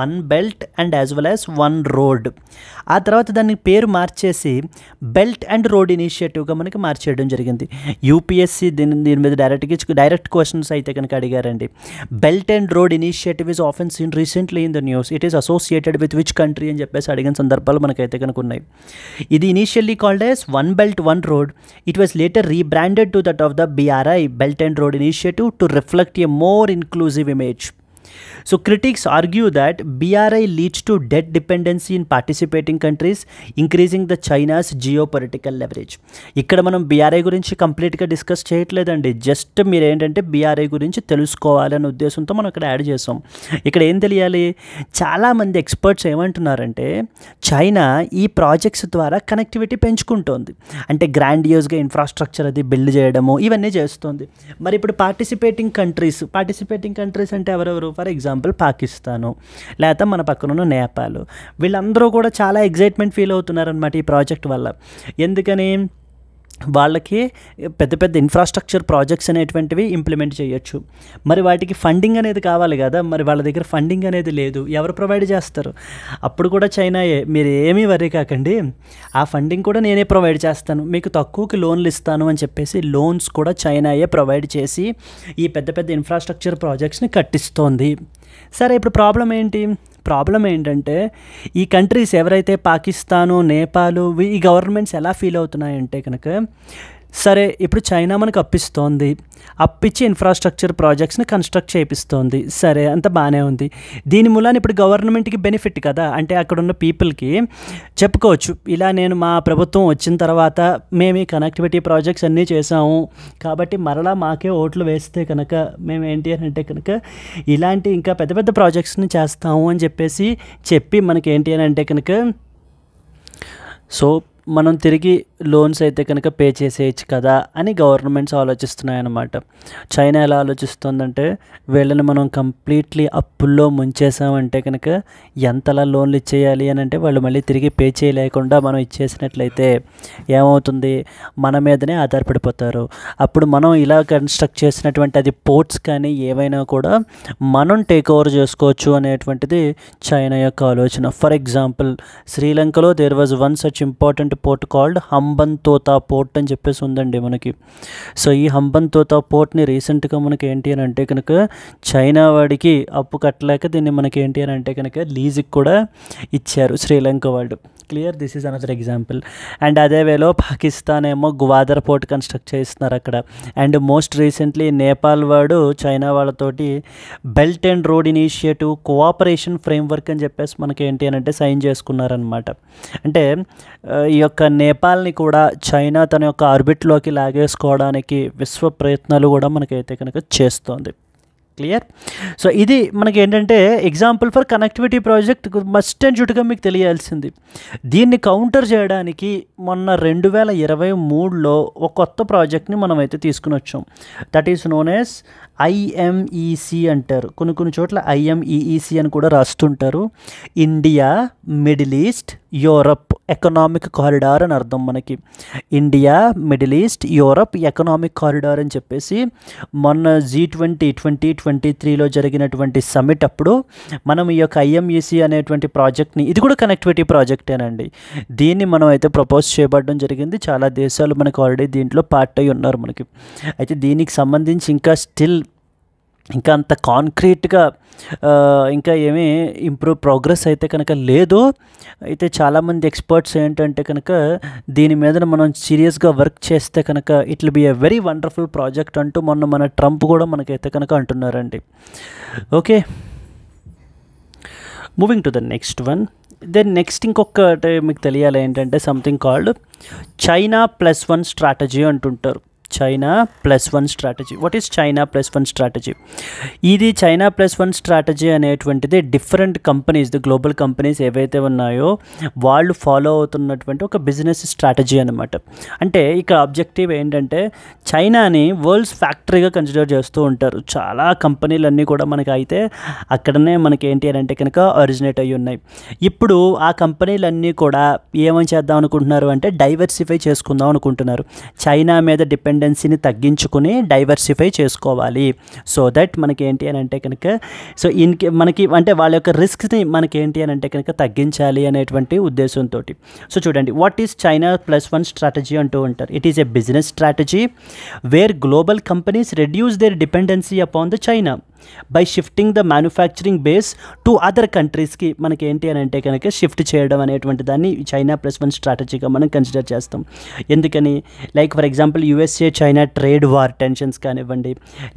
1 belt and as well as 1 road. ఆ తర్వాత దాన్ని పేరు మార్చేసి బెల్ట్ అండ్ రోడ్ ఇనిషియేటివ్గా మనకి మార్చేయడం జరిగింది. యూపీఎస్సీ దీని మీద డైరెక్ట్ క్వశ్చన్స్ అయితే కనుక అడిగారండి. Belt and road initiative is often seen recently in the news. It is associated with which country అని చెప్పేసి అడిగిన సందర్భాలు మనకైతే కనుక ఉన్నాయి. ఇది initially called as 1 belt 1 road. It was later rebranded to that of the BRI, belt and road initiative, to reflect a more inclusive image. So critics argue that BRI leads to debt dependency in participating countries, increasing the China's geopolitical leverage. ఇక్కడ మనం BRI గురించి కంప్లీట్గా డిస్కస్ చేయట్లేదండి. జస్ట్ మీరు ఏంటంటే BRI గురించి తెలుసుకోవాలనే ఉద్దేశంతో మనం ఇక్కడ యాడ్ చేసాం. ఇక్కడ ఏం తెలియాలి, చాలామంది ఎక్స్పర్ట్స్ ఏమంటున్నారంటే చైనా ఈ ప్రాజెక్ట్స్ ద్వారా కనెక్టివిటీ పెంచుకుంటోంది. అంటే గ్రాండియోస్గా ఇన్ఫ్రాస్ట్రక్చర్ అది బిల్డ్ చేయడము ఇవన్నీ చేస్తుంది. మరి ఇప్పుడు పార్టిసిపేటింగ్ కంట్రీస్ అంటే ఎవరెవరు, ఫర్ ఎగ్జాంపుల్ పాకిస్తాను, లేకపోతే మన పక్కన ఉన్న నేపాల్, వీళ్ళందరూ కూడా చాలా ఎగ్జైట్మెంట్ ఫీల్ అవుతున్నారనమాట ఈ ప్రాజెక్ట్ వల్ల. ఎందుకని, వాళ్ళకి పెద్ద పెద్ద ఇన్ఫ్రాస్ట్రక్చర్ ప్రాజెక్ట్స్ అనేటువంటివి ఇంప్లిమెంట్ చేయొచ్చు. మరి వాటికి ఫండింగ్ అనేది కావాలి కదా, మరి వాళ్ళ దగ్గర ఫండింగ్ అనేది లేదు. ఎవరు ప్రొవైడ్ చేస్తారు? అప్పుడు కూడా చైనాయే. మీరు ఏమీ వరీ కాకండి, ఆ ఫండింగ్ కూడా నేనే ప్రొవైడ్ చేస్తాను, మీకు తక్కువకి లోన్లు ఇస్తాను అని చెప్పేసి లోన్స్ కూడా చైనాయే ప్రొవైడ్ చేసి ఈ పెద్ద పెద్ద ఇన్ఫ్రాస్ట్రక్చర్ ప్రాజెక్ట్స్ని కట్టిస్తోంది. సరే, ఇప్పుడు ప్రాబ్లం ఏంటంటే ఈ కంట్రీస్ ఎవరైతే పాకిస్తాను, నేపాల్, ఈ గవర్నమెంట్స్ ఎలా ఫీల్ అవుతున్నాయంటే కనుక, సరే ఇప్పుడు చైనా మనకు అప్పిచ్చి ఇన్ఫ్రాస్ట్రక్చర్ ప్రాజెక్ట్స్ని కన్స్ట్రక్ట్ చేపిస్తోంది, సరే అంత బాగానే ఉంది. దీని మూలాన ఇప్పుడు గవర్నమెంట్కి బెనిఫిట్ కదా. అంటే అక్కడ ఉన్న పీపుల్కి చెప్పుకోవచ్చు, ఇలా నేను మా ప్రభుత్వం వచ్చిన తర్వాత మేము ఈ కనెక్టివిటీ ప్రాజెక్ట్స్ అన్నీ చేసాము కాబట్టి మరలా మాకే ఓట్లు వేస్తే కనుక మేము ఏంటి అని అంటే కనుక ఇలాంటి ఇంకా పెద్ద పెద్ద ప్రాజెక్ట్స్ని చేస్తాము అని చెప్పి మనకి ఏంటి అని అంటే కనుక సో మనం తిరిగి లోన్స్ అయితే కనుక పే చేసేయచ్చు కదా అని గవర్నమెంట్స్ ఆలోచిస్తున్నాయన్నమాట. చైనా ఎలా ఆలోచిస్తుందంటే వీళ్ళని మనం కంప్లీట్లీ అప్పుల్లో ముంచేసామంటే కనుక ఎంతలా లోన్లు ఇచ్చేయాలి అని అంటే వాళ్ళు మళ్ళీ తిరిగి పే చేయలేకుండా మనం ఇచ్చేసినట్లయితే ఏమవుతుంది, మన మీదనే ఆధారపడిపోతారు. అప్పుడు మనం ఇలా కన్స్ట్రక్ట్ చేసినటువంటి అది పోర్ట్స్ కానీ ఏవైనా కూడా మనం టేక్ ఓవర్ చేసుకోవచ్చు అనేటువంటిది చైనా యొక్క ఆలోచన. ఫర్ ఎగ్జాంపుల్ శ్రీలంకలో there was one such important port called Hambantota port అని చెప్పేసి ఉందండి మనకి. సో ఈ హంబన్తోతా పోర్ట్ని రీసెంట్గా మనకి ఏంటి అని అంటే కనుక చైనా వాడికి అప్పు కట్టలేక దీన్ని మనకి ఏంటి అని అంటే కనుక లీజుకి కూడా ఇచ్చారు శ్రీలంక వాళ్ళు. Clear, this is another example. And అదే వేలో పాకిస్తాన్ ఏమో గ్వాదర్ పోర్ట్ కన్స్ట్రక్ట్ చేస్తున్నారు అక్కడ. అండ్ మోస్ట్ రీసెంట్లీ నేపాల్ వాడు చైనా వాళ్ళతోటి belt and road initiative cooperation framework అని చెప్పేసి మనకి ఏంటి అని అంటే సైన్ చేసుకున్నారనమాట. అంటే ఈ యొక్క నేపాల్ని కూడా చైనా తన యొక్క ఆర్బిట్లోకి లాగేసుకోవడానికి విశ్వ ప్రయత్నాలు కూడా మనకైతే కనుక చేస్తోంది. క్లియర్. సో ఇది మనకి ఏంటంటే example for connectivity project must and షుడ్గా మీకు తెలియాల్సింది. దీన్ని కౌంటర్ చేయడానికి మొన్న 2023లో ఒక కొత్త ప్రాజెక్ట్ని మనం అయితే తీసుకుని వచ్చాం. That is known as IMEC అంటారు. కొన్ని చోట్ల ఐఎంఈఈసి అని కూడా రాస్తుంటారు. India middle east Europe economic corridor అని అర్థం మనకి. India middle east Europe economic corridor అని చెప్పేసి మొన్న G20 2023లో జరిగినటువంటి సమిట్ అప్పుడు మనం ఈ యొక్క ఐఎంఈసి అనేటువంటి ప్రాజెక్ట్ని, ఇది కూడా కనెక్టివిటీ ప్రాజెక్టేనండి, దీన్ని మనం అయితే ప్రపోజ్ చేయబడడం జరిగింది. చాలా దేశాలు మనకు ఆల్రెడీ దీంట్లో పార్ట్ అయి ఉన్నారు మనకి. అయితే దీనికి సంబంధించి ఇంకా అంత కాంక్రీట్గా ఇంకా ఏమీ ప్రోగ్రెస్ అయితే కనుక లేదు. అయితే చాలామంది ఎక్స్పర్ట్స్ ఏంటంటే కనుక దీని మీద మనం సీరియస్గా వర్క్ చేస్తే కనుక it will be a very wonderful project అంటూ మొన్న మన ట్రంప్ కూడా మనకైతే కనుక అంటున్నారండి. Okay, moving to the next one. Then next ఇంకొకటి మీకు తెలియాలి ఏంటంటే సంథింగ్ కాల్డ్ చైనా +1 స్ట్రాటజీ అంటుంటారు. China +1 strategy. What is China +1 strategy? ఇది చైనా +1 స్ట్రాటజీ అనేటువంటిది different companies, the global companies ఏవైతే ఉన్నాయో వాళ్ళు ఫాలో అవుతున్నటువంటి ఒక బిజినెస్ స్ట్రాటజీ అనమాట. అంటే ఇక ఆబ్జెక్టివ్ ఏంటంటే చైనాని వరల్డ్స్ ఫ్యాక్టరీగా కన్సిడర్ చేస్తూ ఉంటారు. చాలా కంపెనీలన్నీ కూడా మనకి అయితే అక్కడనే మనకి ఏంటి అని అంటే కనుక ఒరిజినేట్ అయ్యి ఉన్నాయి. ఇప్పుడు ఆ కంపెనీలన్నీ కూడా ఏమని చేద్దాం అనుకుంటున్నారు అంటే డైవర్సిఫై చేసుకుందాం అనుకుంటున్నారు. చైనా మీద డిపెండెన్సీని తగ్గించుకుని డైవర్సిఫై చేసుకోవాలి. సో దట్ మనకి ఏంటి అని అంటే కనుక మనకి అంటే వాళ్ళ యొక్క రిస్క్ని మనకి ఏంటి అని అంటే కనుక తగ్గించాలి అనేటువంటి ఉద్దేశంతో. సో చూడండి, వాట్ ఈస్ చైనా +1 స్ట్రాటజీ అంటూ ఉంటారు. It is a business strategy where global companies reduce their dependency upon the China by shifting the manufacturing base to other కంట్రీస్కి మనకి ఏంటి అని అంటే కనుక షిఫ్ట్ చేయడం అనేటువంటి దాన్ని చైనా +1 స్ట్రాటజీగా మనం కన్సిడర్ చేస్తాం. ఎందుకని, like for example USA China trade war tensions కానివ్వండి,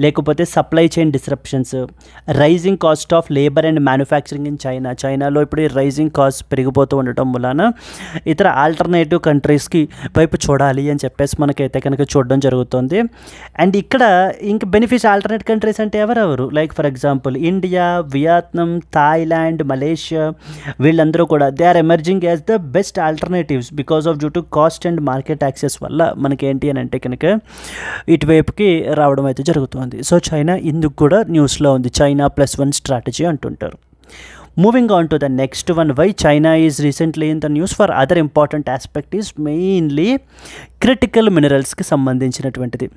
లేకపోతే supply chain disruptions, rising cost of labour and manufacturing in చైనాలో ఇప్పుడు ఈ రైజింగ్ కాస్ట్ పెరిగిపోతూ ఉండటం వలన ఇతర ఆల్టర్నేటివ్ కంట్రీస్కి వైపు చూడాలి అని చెప్పేసి మనకైతే కనుక చూడడం జరుగుతుంది. అండ్ ఇక్కడ ఇంక బెనిఫిట్స్ ఆల్టర్నేట్ కంట్రీస్ అంటే ఎవరెవరు, like for example India, Vietnam, Thailand, Malaysia, వీళ్ళందరూ కూడా they are emerging as the best alternatives because of due to cost and market access వల్ల మనకి ఏంటి అని అంటే కనుక ఇటువైపుకి రావడం అయితే జరుగుతుంది. సో చైనా ఇందుకు కూడా న్యూస్లో ఉంది, చైనా +1 స్ట్రాటజీ అంటుంటారు. Moving on to the next one, why China is recently in the news for other important aspect is mainly critical మినరల్స్కి సంబంధించినటువంటిది.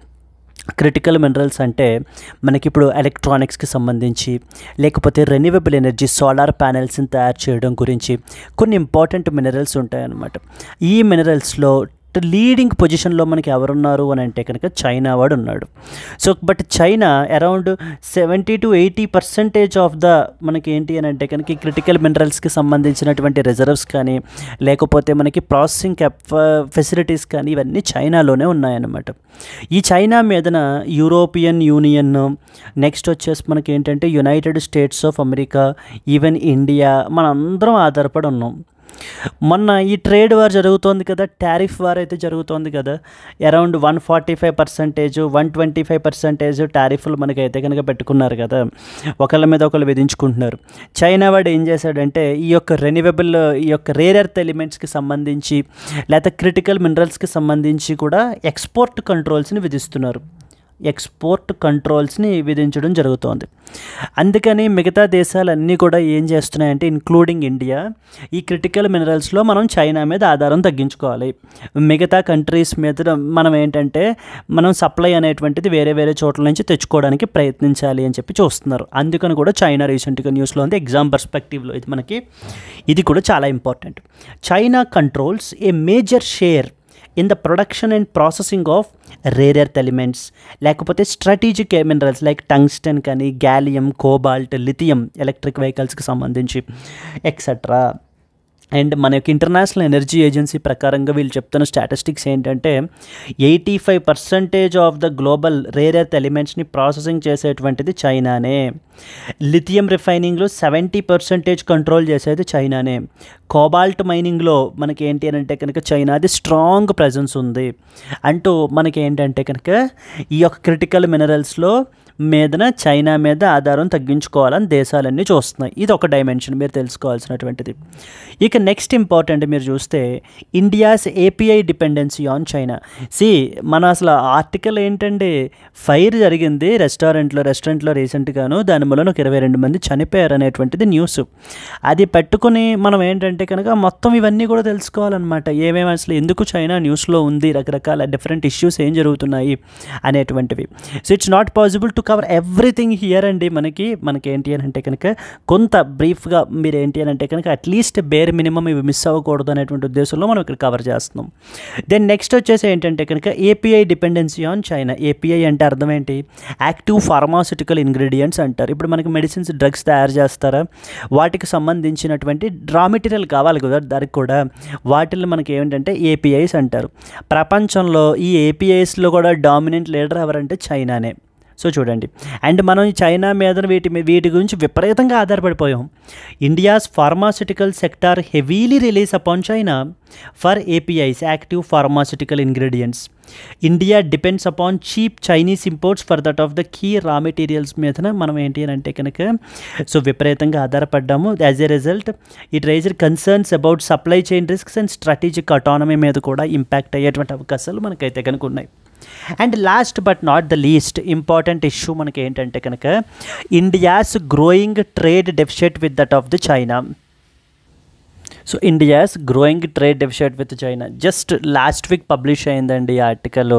క్రిటికల్ మినరల్స్ అంటే మనకి ఇప్పుడు ఎలక్ట్రానిక్స్కి సంబంధించి, లేకపోతే రెన్యూవబుల్ ఎనర్జీ సోలార్ ప్యానెల్స్ని తయారు చేయడం గురించి కొన్ని ఇంపార్టెంట్ మినరల్స్ ఉంటాయన్నమాట. ఈ మినరల్స్లో లీడింగ్ పొజిషన్లో మనకి ఎవరున్నారు అని అంటే కనుక చైనా వాడు ఉన్నాడు. So but China around 70 to 80% of the మనకి ఏంటి అని అంటే కనుక ఈ క్రిటికల్ మినరల్స్కి సంబంధించినటువంటి రిజర్వ్స్ కానీ, లేకపోతే మనకి ప్రాసెసింగ్ ఫెసిలిటీస్ కానీ ఇవన్నీ చైనాలోనే ఉన్నాయన్నమాట. ఈ చైనా మీదన యూరోపియన్ యూనియన్, నెక్స్ట్ వచ్చేసి మనకి ఏంటంటే United States of America, even India, మనందరం ఆధారపడి ఉన్నాం. మొన్న ఈ ట్రేడ్ వార్ జరుగుతోంది కదా, టారిఫ్ వార్ అయితే జరుగుతోంది కదా, అరౌండ్ 145%, 125% టారిఫ్లు మనకైతే కనుక పెట్టుకున్నారు కదా, ఒకళ్ళ మీద ఒకళ్ళు విధించుకుంటున్నారు. చైనా వాడు ఏం చేశాడంటే ఈ యొక్క రెన్యూవబుల్, ఈ యొక్క రేర్ ఎర్త్ ఎలిమెంట్స్కి సంబంధించి లేకపోతే క్రిటికల్ మినరల్స్కి సంబంధించి కూడా ఎక్స్పోర్ట్ కంట్రోల్స్ని విధిస్తున్నారు. ఎక్స్పోర్ట్ కంట్రోల్స్ని విధించడం జరుగుతోంది. అందుకని మిగతా దేశాలన్నీ కూడా ఏం చేస్తున్నాయంటే, ఇంక్లూడింగ్ ఇండియా, ఈ క్రిటికల్ మినరల్స్లో మనం చైనా మీద ఆధారం తగ్గించుకోవాలి, మిగతా కంట్రీస్ మీద మనం ఏంటంటే మనం సప్లై అనేటువంటిది వేరే వేరే చోట్ల నుంచి తెచ్చుకోవడానికి ప్రయత్నించాలి అని చెప్పి చూస్తున్నారు. అందుకని కూడా చైనా రీసెంట్గా న్యూస్లో ఉంది. ఎగ్జామ్ పర్స్పెక్టివ్లో ఇది కూడా చాలా important. China controls a major share in the production and processing of rare earth elements, లేకపోతే స్ట్రాటజిక్ మినరల్స్ లైక్ టంగ్స్టన్ కానీ, గ్యాలియం, కోబాల్ట్, లిథియం, ఎలక్ట్రిక్ వెహికల్స్కి సంబంధించి ఎక్సెట్రా. అండ్ మన యొక్క ఇంటర్నేషనల్ ఎనర్జీ ఏజెన్సీ ప్రకారంగా వీళ్ళు చెప్తున్న స్టాటిస్టిక్స్ ఏంటంటే 85% of the global rare earth ఎలిమెంట్స్ని ప్రాసెసింగ్ చేసేటువంటిది చైనానే. లిథియం రిఫైనింగ్లో 70% కంట్రోల్ చేసేది చైనానే. కోబాల్ట్ మైనింగ్లో మనకి ఏంటి అని అంటే కనుక చైనాది స్ట్రాంగ్ ప్రజెన్స్ ఉంది అంటూ మనకి ఏంటంటే కనుక ఈ యొక్క క్రిటికల్ మినరల్స్లో మీదన చైనా మీద ఆధారం తగ్గించుకోవాలని దేశాలన్నీ చూస్తున్నాయి. ఇది ఒక డైమెన్షన్ మీరు తెలుసుకోవాల్సినటువంటిది. ఇక నెక్స్ట్ ఇంపార్టెంట్ మీరు చూస్తే India's API dependency on China. మన అసలు ఆర్టికల్ ఏంటండి, ఫైర్ జరిగింది రెస్టారెంట్లో రీసెంట్గాను, దాని వలన ఒక 22 మంది చనిపోయారు అనేటువంటిది న్యూస్. అది పెట్టుకుని మనం ఏంటంటే కనుక మొత్తం ఇవన్నీ కూడా తెలుసుకోవాలన్నమాట. ఏమేమి అసలు ఎందుకు చైనా న్యూస్లో ఉంది, రకరకాల డిఫరెంట్ ఇష్యూస్ ఏం జరుగుతున్నాయి అనేటువంటివి. So it's not possible to cover everything here అండి. మనకి ఏంటి అని అంటే కనుక కొంత బ్రీఫ్గా మీరు ఏంటి అని అంటే కనుక అట్లీస్ట్ బేర్ మినిమం ఇవి మిస్ అవ్వకూడదు అనేటువంటి ఉద్దేశంలో మనం ఇక్కడ కవర్ చేస్తున్నాం. దెన్ నెక్స్ట్ వచ్చేసి ఏంటంటే కనుక API dependency on China. API అంటే అర్థం ఏంటి, యాక్టివ్ ఫార్మాస్యూటికల్ ఇంగ్రీడియంట్స్ అంటారు. ఇప్పుడు మనకి మెడిసిన్స్, డ్రగ్స్ తయారు చేస్తారా, వాటికి సంబంధించినటువంటి రా మెటీరియల్ కావాలి కదా, దానికి కూడా వాటిల్లో మనకి ఏంటంటే ఏపీఐస్ అంటారు. ప్రపంచంలో ఈ ఏపీఐస్లో కూడా డామినెంట్ లీడర్ ఎవరంటే చైనానే. సో చూడండి, అండ్ మనం చైనా మీద వీటి గురించి విపరీతంగా ఆధారపడిపోయాం. India's pharmaceutical sector heavily relies upon China for APIs, active pharmaceutical ingredients. India depends upon cheap Chinese imports for that of the key raw materials మీద మనం ఏంటి అని అంటే కనుక సో విపరీతంగా ఆధారపడ్డాము. As a result it raises concerns about supply chain risks and strategic autonomy మీద కూడా ఇంపాక్ట్ అయ్యేటువంటి అవకాశాలు మనకైతే కనుక ఉన్నాయి. And last but not the least important issue మనకి ఏంటంటే కనుక India's growing trade deficit with that of the China. So India's growing trade deficit with China just last week publish అయిందండి ఈ ఆర్టికల్.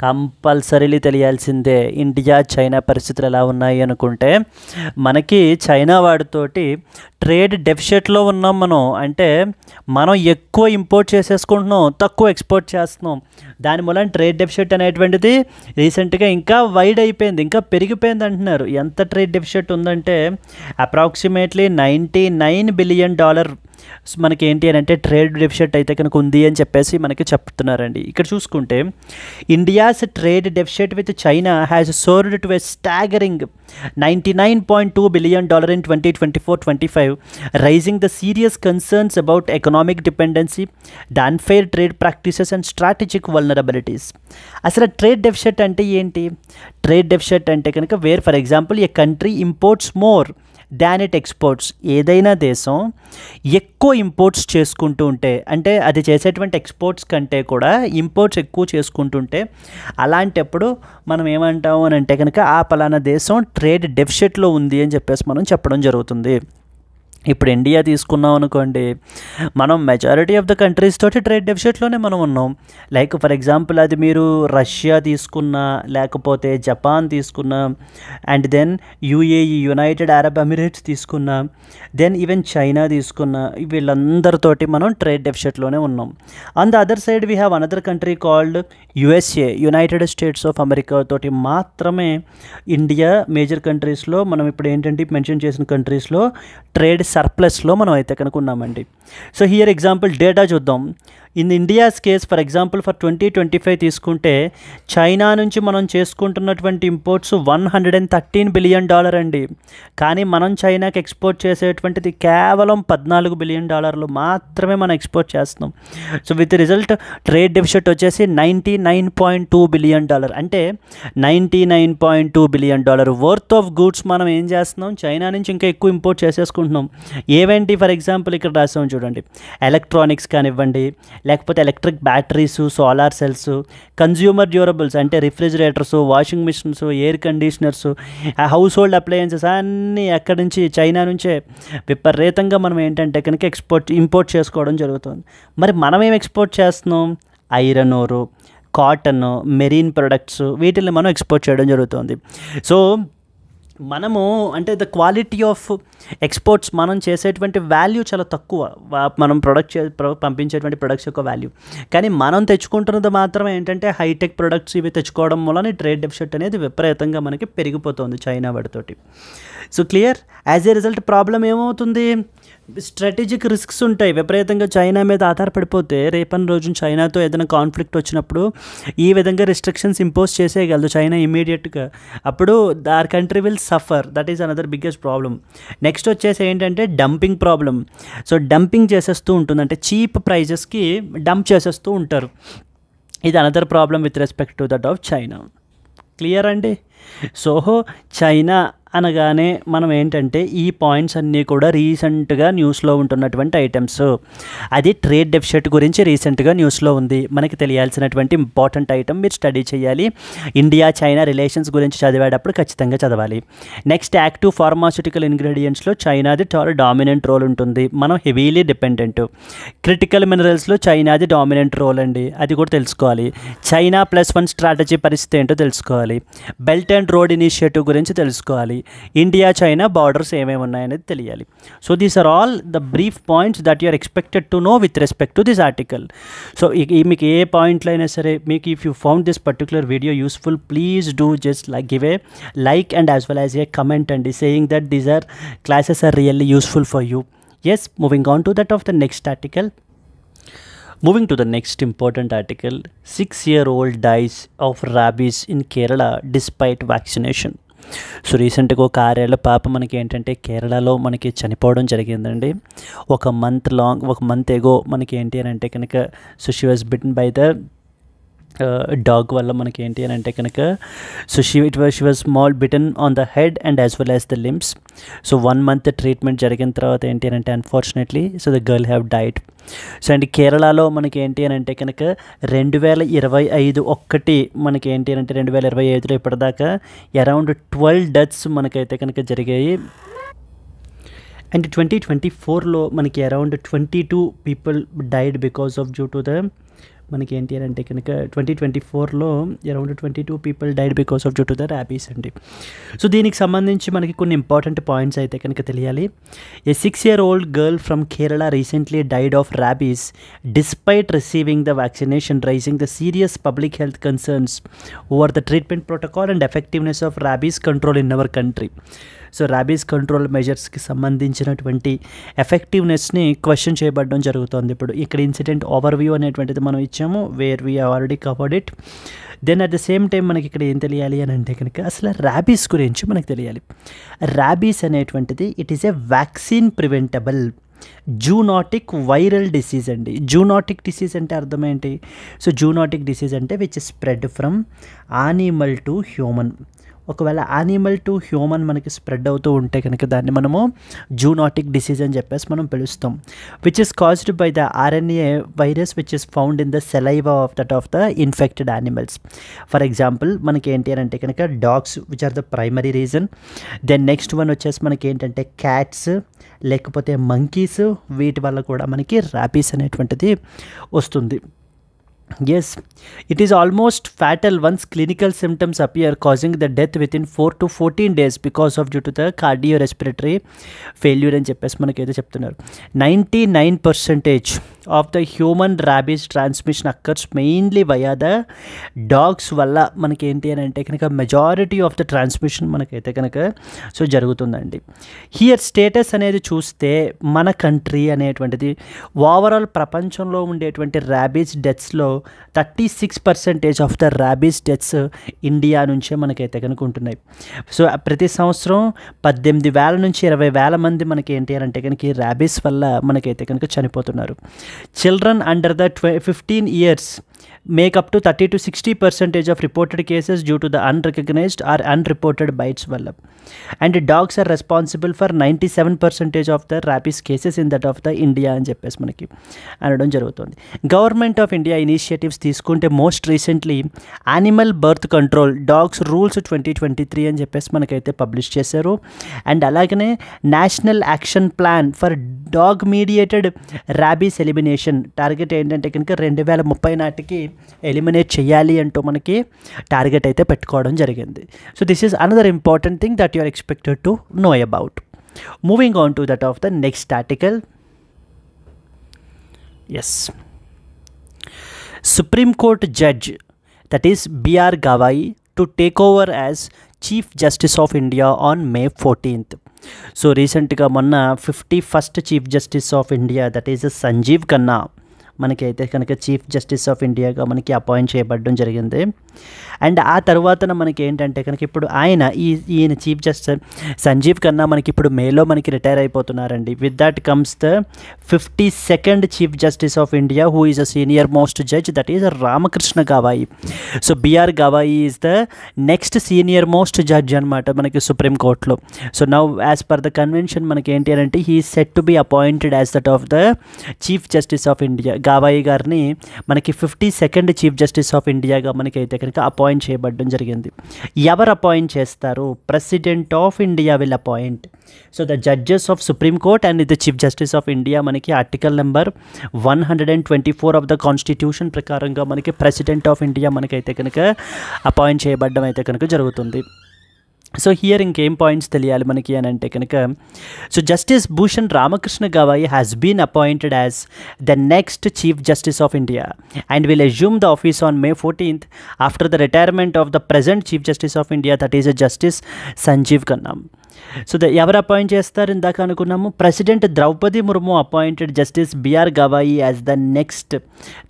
కంపల్సరీలీ తెలియాల్సిందే ఇండియా చైనా పరిస్థితులు ఎలా ఉన్నాయి అనుకుంటే, మనకి చైనా వాడితోటి ట్రేడ్ డెఫిసిట్లో ఉన్నాం మనం. అంటే మనం ఎక్కువ ఇంపోర్ట్ చేసేసుకుంటున్నాం, తక్కువ ఎక్స్పోర్ట్ చేస్తున్నాం. దాని మూలన ట్రేడ్ డెఫిసిట్ అనేటువంటిది రీసెంట్గా ఇంకా వైడ్ అయిపోయింది, ఇంకా పెరిగిపోయింది అంటున్నారు. ఎంత ట్రేడ్ డెఫిసిట్ ఉందంటే అప్రాక్సిమేట్లీ $99 బిలియన్ మనకి ఏంటి అని అంటే ట్రేడ్ డెఫిసిట్ అయితే కనుక ఉంది అని చెప్పేసి మనకి చెప్తున్నారండి. ఇక్కడ చూసుకుంటే India's trade deficit with China has soared to a staggering $99.2 billion in 2024-25, rising the serious concerns about economic dependency, the unfair trade practices and strategic vulnerabilities. అసలు ట్రేడ్ డెఫిసిట్ అంటే ఏంటి? ట్రేడ్ డెఫిసిట్ అంటే కనుక where for example a country imports more than it exports. ఏదైనా దేశం ఎక్కువ ఇంపోర్ట్స్ చేసుకుంటూ ఉంటే, అంటే అది చేసేటువంటి ఎక్స్పోర్ట్స్ కంటే కూడా ఇంపోర్ట్స్ ఎక్కువ చేసుకుంటుంటే, అలాంటప్పుడు మనం ఏమంటాము అని అంటే కనుక ఆ పలానా దేశం ట్రేడ్ డెఫిసిట్లో ఉంది అని చెప్పేసి మనం చెప్పడం జరుగుతుంది. ఇప్పుడు ఇండియా తీసుకున్నాం అనుకోండి, మనం మెజారిటీ ఆఫ్ ద కంట్రీస్ తోటి ట్రేడ్ డెఫిసిట్లోనే మనం ఉన్నాం. లైక్ ఫర్ ఎగ్జాంపుల్ అది మీరు రష్యా తీసుకున్నా, లేకపోతే జపాన్ తీసుకున్నా, and then UAE United Arab Emirates తీసుకున్నా, దెన్ ఈవెన్ చైనా తీసుకున్నా, వీళ్ళందరితోటి మనం ట్రేడ్ డెఫిసిట్లోనే ఉన్నాం. On the other side we have another country called USA, United States of America తోటి మాత్రమే ఇండియా మేజర్ కంట్రీస్లో మనం ఇప్పుడు ఏంటంటే మెన్షన్ చేసిన కంట్రీస్లో ట్రేడ్ సర్ప్లస్లో మనం అయితే కనుక ఉన్నామండి. సో హియర్ ఎగ్జాంపుల్ డేటా చూద్దాం. In India's case for example for 2025 తీసుకుంటే చైనా నుంచి మనం చేసుకుంటున్నటువంటి ఇంపోర్ట్స్ $113 బిలియన్ అండి. కానీ మనం చైనాకి ఎక్స్పోర్ట్ చేసేటువంటిది కేవలం $14 బిలియన్ మాత్రమే మనం ఎక్స్పోర్ట్ చేస్తున్నాం. So with result trade deficit వచ్చేసి $99.2 బిలియన్, అంటే $99.2 బిలియన్ వర్త్ ఆఫ్ గూడ్స్ మనం ఏం చేస్తున్నాం, చైనా నుంచి ఇంకా ఎక్కువ ఇంపోర్ట్ చేసేసుకుంటున్నాం. ఏవేంటి ఫర్ ఎగ్జాంపుల్ ఇక్కడ రాసాం చూడండి, ఎలక్ట్రానిక్స్ కానివ్వండి, లేకపోతే electric batteries, solar cells, consumer durables అంటే refrigerators, washing machines, air conditioners, household appliances అన్నీ ఎక్కడి నుంచి, చైనా నుంచే విపరీతంగా మనం ఏంటంటే కనుక ఇంపోర్ట్ చేసుకోవడం జరుగుతుంది. మరి మనం ఏం ఎక్స్పోర్ట్ చేస్తున్నాం, iron ore, cotton, marine products, వీటిని మనం ఎక్స్పోర్ట్ చేయడం జరుగుతుంది. సో మనము అంటే ద క్వాలిటీ ఆఫ్ ఎక్స్పోర్ట్స్ మనం చేసేటువంటి వాల్యూ చాలా తక్కువ, మనం పంపించేటువంటి ప్రొడక్ట్స్ యొక్క వాల్యూ. కానీ మనం తెచ్చుకుంటున్నది మాత్రం ఏంటంటే హైటెక్ ప్రొడక్ట్స్ ఇవి తెచ్చుకోవడం వలన ట్రేడ్ డెఫిసిట్ అనేది విపరీతంగా మనకి పెరిగిపోతుంది చైనా వాటితోటి. So clear, as a result problem ఏమవుతుంది, స్ట్రాటజిక్ రిస్క్స్ ఉంటాయి. విపరీతంగా చైనా మీద ఆధారపడిపోతే రేపటి రోజున చైనాతో ఏదైనా కాన్ఫ్లిక్ట్ వచ్చినప్పుడు ఈ విధంగా రిస్ట్రిక్షన్స్ ఇంపోజ్ చేసేయగలదు చైనా ఇమీడియట్గా. అప్పుడు that country will suffer. That is another biggest problem. Next వచ్చేసి ఏంటంటే డంపింగ్ ప్రాబ్లం. సో డంపింగ్ చేసేస్తూ ఉంటుంది, అంటే చీప్ ప్రైజెస్కి డంప్ చేసేస్తూ ఉంటారు. ఇది another problem with respect to that of China. Clear అండి. సో చైనా అనగానే మనం ఏంటంటే ఈ పాయింట్స్ అన్నీ కూడా రీసెంట్గా న్యూస్లో ఉంటున్నటువంటి ఐటమ్స్. అది ట్రేడ్ డెఫిసిట్ గురించి రీసెంట్గా న్యూస్లో ఉంది. మనకి తెలియాల్సినటువంటి ఇంపార్టెంట్ ఐటమ్, మీరు స్టడీ చేయాలి. ఇండియా చైనా రిలేషన్స్ గురించి చదివేటప్పుడు ఖచ్చితంగా చదవాలి. నెక్స్ట్ యాక్టివ్ ఫార్మాస్యూటికల్ ఇంగ్రీడియంట్స్లో చైనాది చాలా డామినెంట్ రోల్ ఉంటుంది, మనం హెవీలీ డిపెండెంట్. క్రిటికల్ మినరల్స్లో చైనాది డామినెంట్ రోల్ అండి, అది కూడా తెలుసుకోవాలి. చైనా +1 స్ట్రాటజీ పరిస్థితి ఏంటో తెలుసుకోవాలి. బెల్ట్ అండ్ రోడ్ ఇనిషియేటివ్ గురించి తెలుసుకోవాలి. ఇండియా చైనా బార్డర్స్ ఏమేమి ఉన్నాయనేది తెలియాలి. So these are all the brief points that you are expected to know with respect to this article. సో మీకు ఏ పాయింట్లో అయినా సరే మీకు if you found this particular video useful, please do just give a like and as well as a comment అండి, saying that these are classes are really useful for you. Yes, moving on to that of the next article. Moving to the next important article, 6-year-old dies of rabies in Kerala despite vaccination. So రీసెంట్గా ఒక 6 ఏళ్ల పాప మనకి ఏంటంటే కేరళలో మనకి చనిపోవడం జరిగిందండి. ఒక మంత్ ఎగో మనకి ఏంటి అని అంటే కనుక so she was bitten by the dog వల్ల మనకి ఏంటి అని అంటే కనుక so she was small bitten on the head and as well as the limbs. So 1 month treatment జరిగిన తర్వాత ఏంటి అని అంటే unfortunately so the girl have died. So and కేరళలో మనకి ఏంటి అని అంటే కనుక 2025 మనకి ఏంటి అని అంటే 2025లో ఇప్పటిదాకా అరౌండ్ 12 deaths మనకైతే కనుక జరిగాయి. అండ్ 2024లో మనకి around 22 people died because of due to the మనకి ఏంటి అని అంటే కనుక 2024లో around 22 people died because of due to the rabies అండి. సో దీనికి సంబంధించి మనకి కొన్ని ఇంపార్టెంట్ పాయింట్స్ అయితే కనుక తెలియాలి. A 6-year-old girl from Kerala recently died of rabies despite receiving the vaccination, raising the serious public health concerns over the treatment protocol and effectiveness of rabies control in our country. So rabies control మెజర్స్కి సంబంధించినటువంటి ఎఫెక్టివ్నెస్ని క్వశ్చన్ చేయబడడం జరుగుతుంది. ఇప్పుడు ఇక్కడ ఇన్సిడెంట్ ఓవర్వ్యూ అనేటువంటిది మనం ఇచ్చాము, where we already covered it. Then at the same time మనకి ఇక్కడ ఏం తెలియాలి అని అంటే కనుక అసలు ర్యాబీస్ గురించి మనకు తెలియాలి. ర్యాబీస్ అనేటువంటిది it is a vaccine preventable zoonotic viral disease అండి. జూనోటిక్ డిసీజ్ అంటే అర్థం ఏంటి? సో జూనోటిక్ డిసీజ్ అంటే which spread from animal to human. ఒకవేళ యానిమల్ టు హ్యూమన్ మనకి స్ప్రెడ్ అవుతూ ఉంటే కనుక దాన్ని మనము జూనోటిక్ డిసీజ్ అని చెప్పేసి మనం పిలుస్తాం. Which is caused by the RNA virus which is found in the saliva of the infected animals. For example మనకి ఏంటి అని అంటే కనుక dogs which are the primary reason. Then next one వచ్చేసి మనకి ఏంటంటే క్యాట్స్ లేకపోతే మంకీస్, వీటి వల్ల కూడా మనకి ర్యాబీస్ అనేటువంటిది వస్తుంది. Yes, it is almost fatal once clinical symptoms appear, causing the death within 4 to 14 days because of due to the cardiorespiratory failure అని చెప్పేసి మనకైతే చెప్తున్నారు. 99% of the human rabies transmission occurs mainly via the dogs వల్ల మనకి ఏంటి అని అంటే కనుక మెజారిటీ ఆఫ్ ద ట్రాన్స్మిషన్ మనకైతే కనుక సో జరుగుతుందండి. హియర్ స్టేటస్ అనేది చూస్తే మన కంట్రీ అనేటువంటిది ఓవరాల్ ప్రపంచంలో ఉండేటువంటి ర్యాబీస్ డెత్స్లో 36% of the rabies deaths India నుంచే మనకైతే కనుక ఉంటున్నాయి. సో ప్రతి సంవత్సరం 18,000 నుంచి 20,000 మంది మనకి ఏంటి అని అంటే కనుక ఈ ర్యాబీస్ వల్ల మనకైతే కనుక చనిపోతున్నారు. Children under the 15 years make up to 30-60% of reported cases due to the unrecognized or unreported bites వల్ల. And dogs are responsible for 97% of the rabies cases in that of the India అని చెప్పేసి మనకి అనడం జరుగుతుంది. గవర్నమెంట్ ఆఫ్ ఇండియా ఇనిషియేటివ్స్ తీసుకుంటే most recently animal birth control dogs rules 2023 అని చెప్పేసి మనకైతే పబ్లిష్ చేశారు. అండ్ అలాగనే national action plan for dog mediated rabies elimination target ఏంటంటే కనుక 2030 నాటికి ఎలిమినేట్ చేయాలి అంటూ మనకి టార్గెట్ అయితే పెట్టుకోవడం జరిగింది. So this is another important thing that you are expected to know about. Moving on to that of the next article. Yes, Supreme Court judge that is BR Gavai to take over as chief justice of India on May 14th. So రీసెంట్గా మొన్న 51st chief justice of India that is Sanjiv Khanna మనకి అయితే కనుక చీఫ్ జస్టిస్ ఆఫ్ ఇండియాగా మనకి అపాయింట్ చేయబడడం జరిగింది. అండ్ ఆ తర్వాత మనకి ఏంటంటే కనుక ఇప్పుడు ఈయన చీఫ్ జస్టిస్ సంజీవ్ ఖన్నా మనకి ఇప్పుడు మేలో మనకి రిటైర్ అయిపోతున్నారండి. With that comes the 52nd chief justice of India who is a senior most judge that is Ramakrishna Gavai. So BR Gavai is the next senior most judge అనమాట మనకి సుప్రీం కోర్టులో. So now as per the convention మనకి ఏంటి అంటే he is set to be appointed as that of the chief justice of India. Gavai గారిని మనకి 52nd చీఫ్ జస్టిస్ ఆఫ్ ఇండియాగా మనకి అయితే కనుక అపాయింట్ చేయబడడం జరిగింది. ఎవరు అపాయింట్ చేస్తారు? President of India will appoint. So the judges of supreme court and the chief justice of India మనకి article number 124 of the constitution ప్రకారంగా మనకి ప్రెసిడెంట్ ఆఫ్ ఇండియా మనకైతే కనుక అపాయింట్ చేయబడడం అయితే కనుక జరుగుతుంది. సో హియర్ ఇంకేం పాయింట్స్ తెలియాలి మనకి అని అంటే కనుక so justice Bhushan Ramakrishna Gavai has been appointed as the next chief justice of India and will assume the office on May 14th after the retirement of the present chief justice of India that is justice Sanjiv Khanna. So ఎవరు అపాయింట్ చేస్తారు? ఇందాక అనుకున్నాము president Draupadi Murmu appointed justice BR Gavai as the next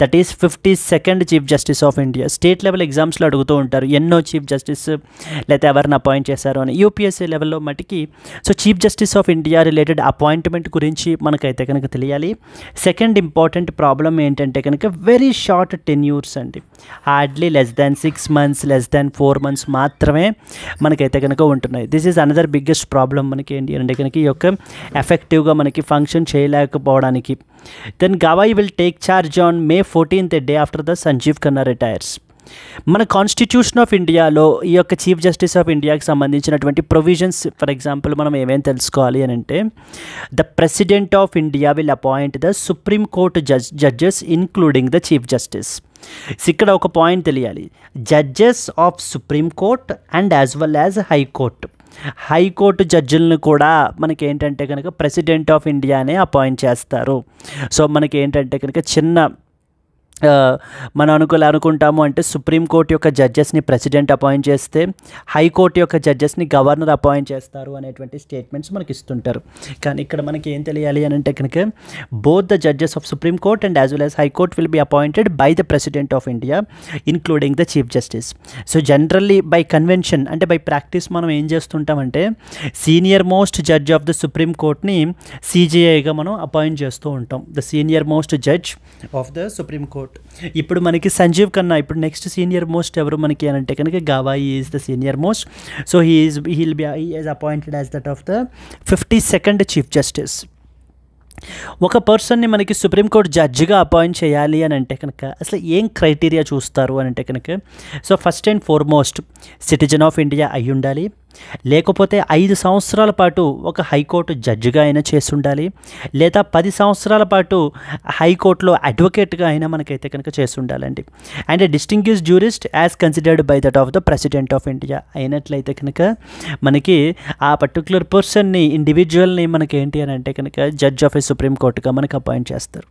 that is 52nd chief justice of India. State level ఎగ్జామ్స్లో అడుగుతూ ఉంటారు ఎన్నో చీఫ్ జస్టిస్ లేకపోతే ఎవరిని అపాయింట్ చేశారు అని. యూపీఎస్సీ లెవెల్లో మటుకి so chief justice of India related appointment గురించి మనకైతే కనుక తెలియాలి. సెకండ్ ఇంపార్టెంట్ ప్రాబ్లం ఏంటంటే కనుక వెరీ షార్ట్ టెన్యూర్స్ అండి. Hardly less than 6 months less than 4 months మాత్రమే మనకైతే కనుక ఉంటున్నాయి. This is another biggest problem మనకి ఏంటి అంటే కనుక ఈ యొక్క ఎఫెక్టివ్గా మనకి ఫంక్షన్ చేయలేకపోవడానికి. Then Gavai will take charge on May 14th day after the Sanjiv Khanna retires. మన కాన్స్టిట్యూషన్ ఆఫ్ ఇండియాలో ఈ యొక్క చీఫ్ జస్టిస్ ఆఫ్ ఇండియాకి సంబంధించినటువంటి ప్రొవిజన్స్ ఫర్ ఎగ్జాంపుల్ మనం ఏమేమి తెలుసుకోవాలి అని అంటే the president of India will appoint the supreme court judges including the chief justice. ఇక్కడ ఒక పాయింట్ తెలియాలి, judges of supreme court and as well as high court జడ్జిలను కూడా మనకి ఏంటంటే కనుక ప్రెసిడెంట్ ఆఫ్ ఇండియానే అపాయింట్ చేస్తారు. సో మనకి ఏంటంటే కనుక చిన్న మనం అనుకుంటాము అంటే సుప్రీంకోర్టు యొక్క జడ్జెస్ని ప్రెసిడెంట్ అపాయింట్ చేస్తే హైకోర్టు యొక్క జడ్జెస్ని గవర్నర్ అపాయింట్ చేస్తారు అనేటువంటి స్టేట్మెంట్స్ మనకి ఇస్తుంటారు. కానీ ఇక్కడ మనకి ఏం తెలియాలి అని అంటే కనుక both the judges of supreme court and as well as high court will be appointed by the president of India including the chief justice. So generally by convention అంటే బై ప్రాక్టీస్ మనం ఏం చేస్తుంటామంటే senior most judge of the supreme కోర్ట్ని సిజేఐగా మనం అపాయింట్ చేస్తూ ఉంటాం, the senior most judge of the supreme court. ఇప్పుడు మనకి సంజీవ్ ఖన్నా ఇప్పుడు నెక్స్ట్ సీనియర్ మోస్ట్ ఎవరు మనకి అని అంటే కనుక Gavai is the senior most. So he is appointed as that of the 52nd chief justice. ఒక పర్సన్ని మనకి సుప్రీంకోర్టు జడ్జిగా అపాయింట్ చేయాలి అని అంటే కనుక అసలు ఏం క్రైటీరియా చూస్తారు అని అంటే కనుక so first and foremost citizen of India అయి ఉండాలి, లేకపోతే 5 సంవత్సరాల పాటు ఒక హైకోర్టు జడ్జిగా అయినా చేసి ఉండాలి, లేదా 10 సంవత్సరాల పాటు హైకోర్టులో అడ్వకేట్గా అయినా మనకైతే కనుక చేసి ఉండాలండి. And distinguished jurist as considered by that of the president of India అయినట్లయితే కనుక మనకి ఆ పర్టికులర్ పర్సన్ని ఇండివిజువల్ని మనకి ఏంటి అని అంటే కనుక జడ్జ్ ఆఫ్ ఏ సుప్రీం కోర్టుగా మనకు అపాయింట్ చేస్తారు.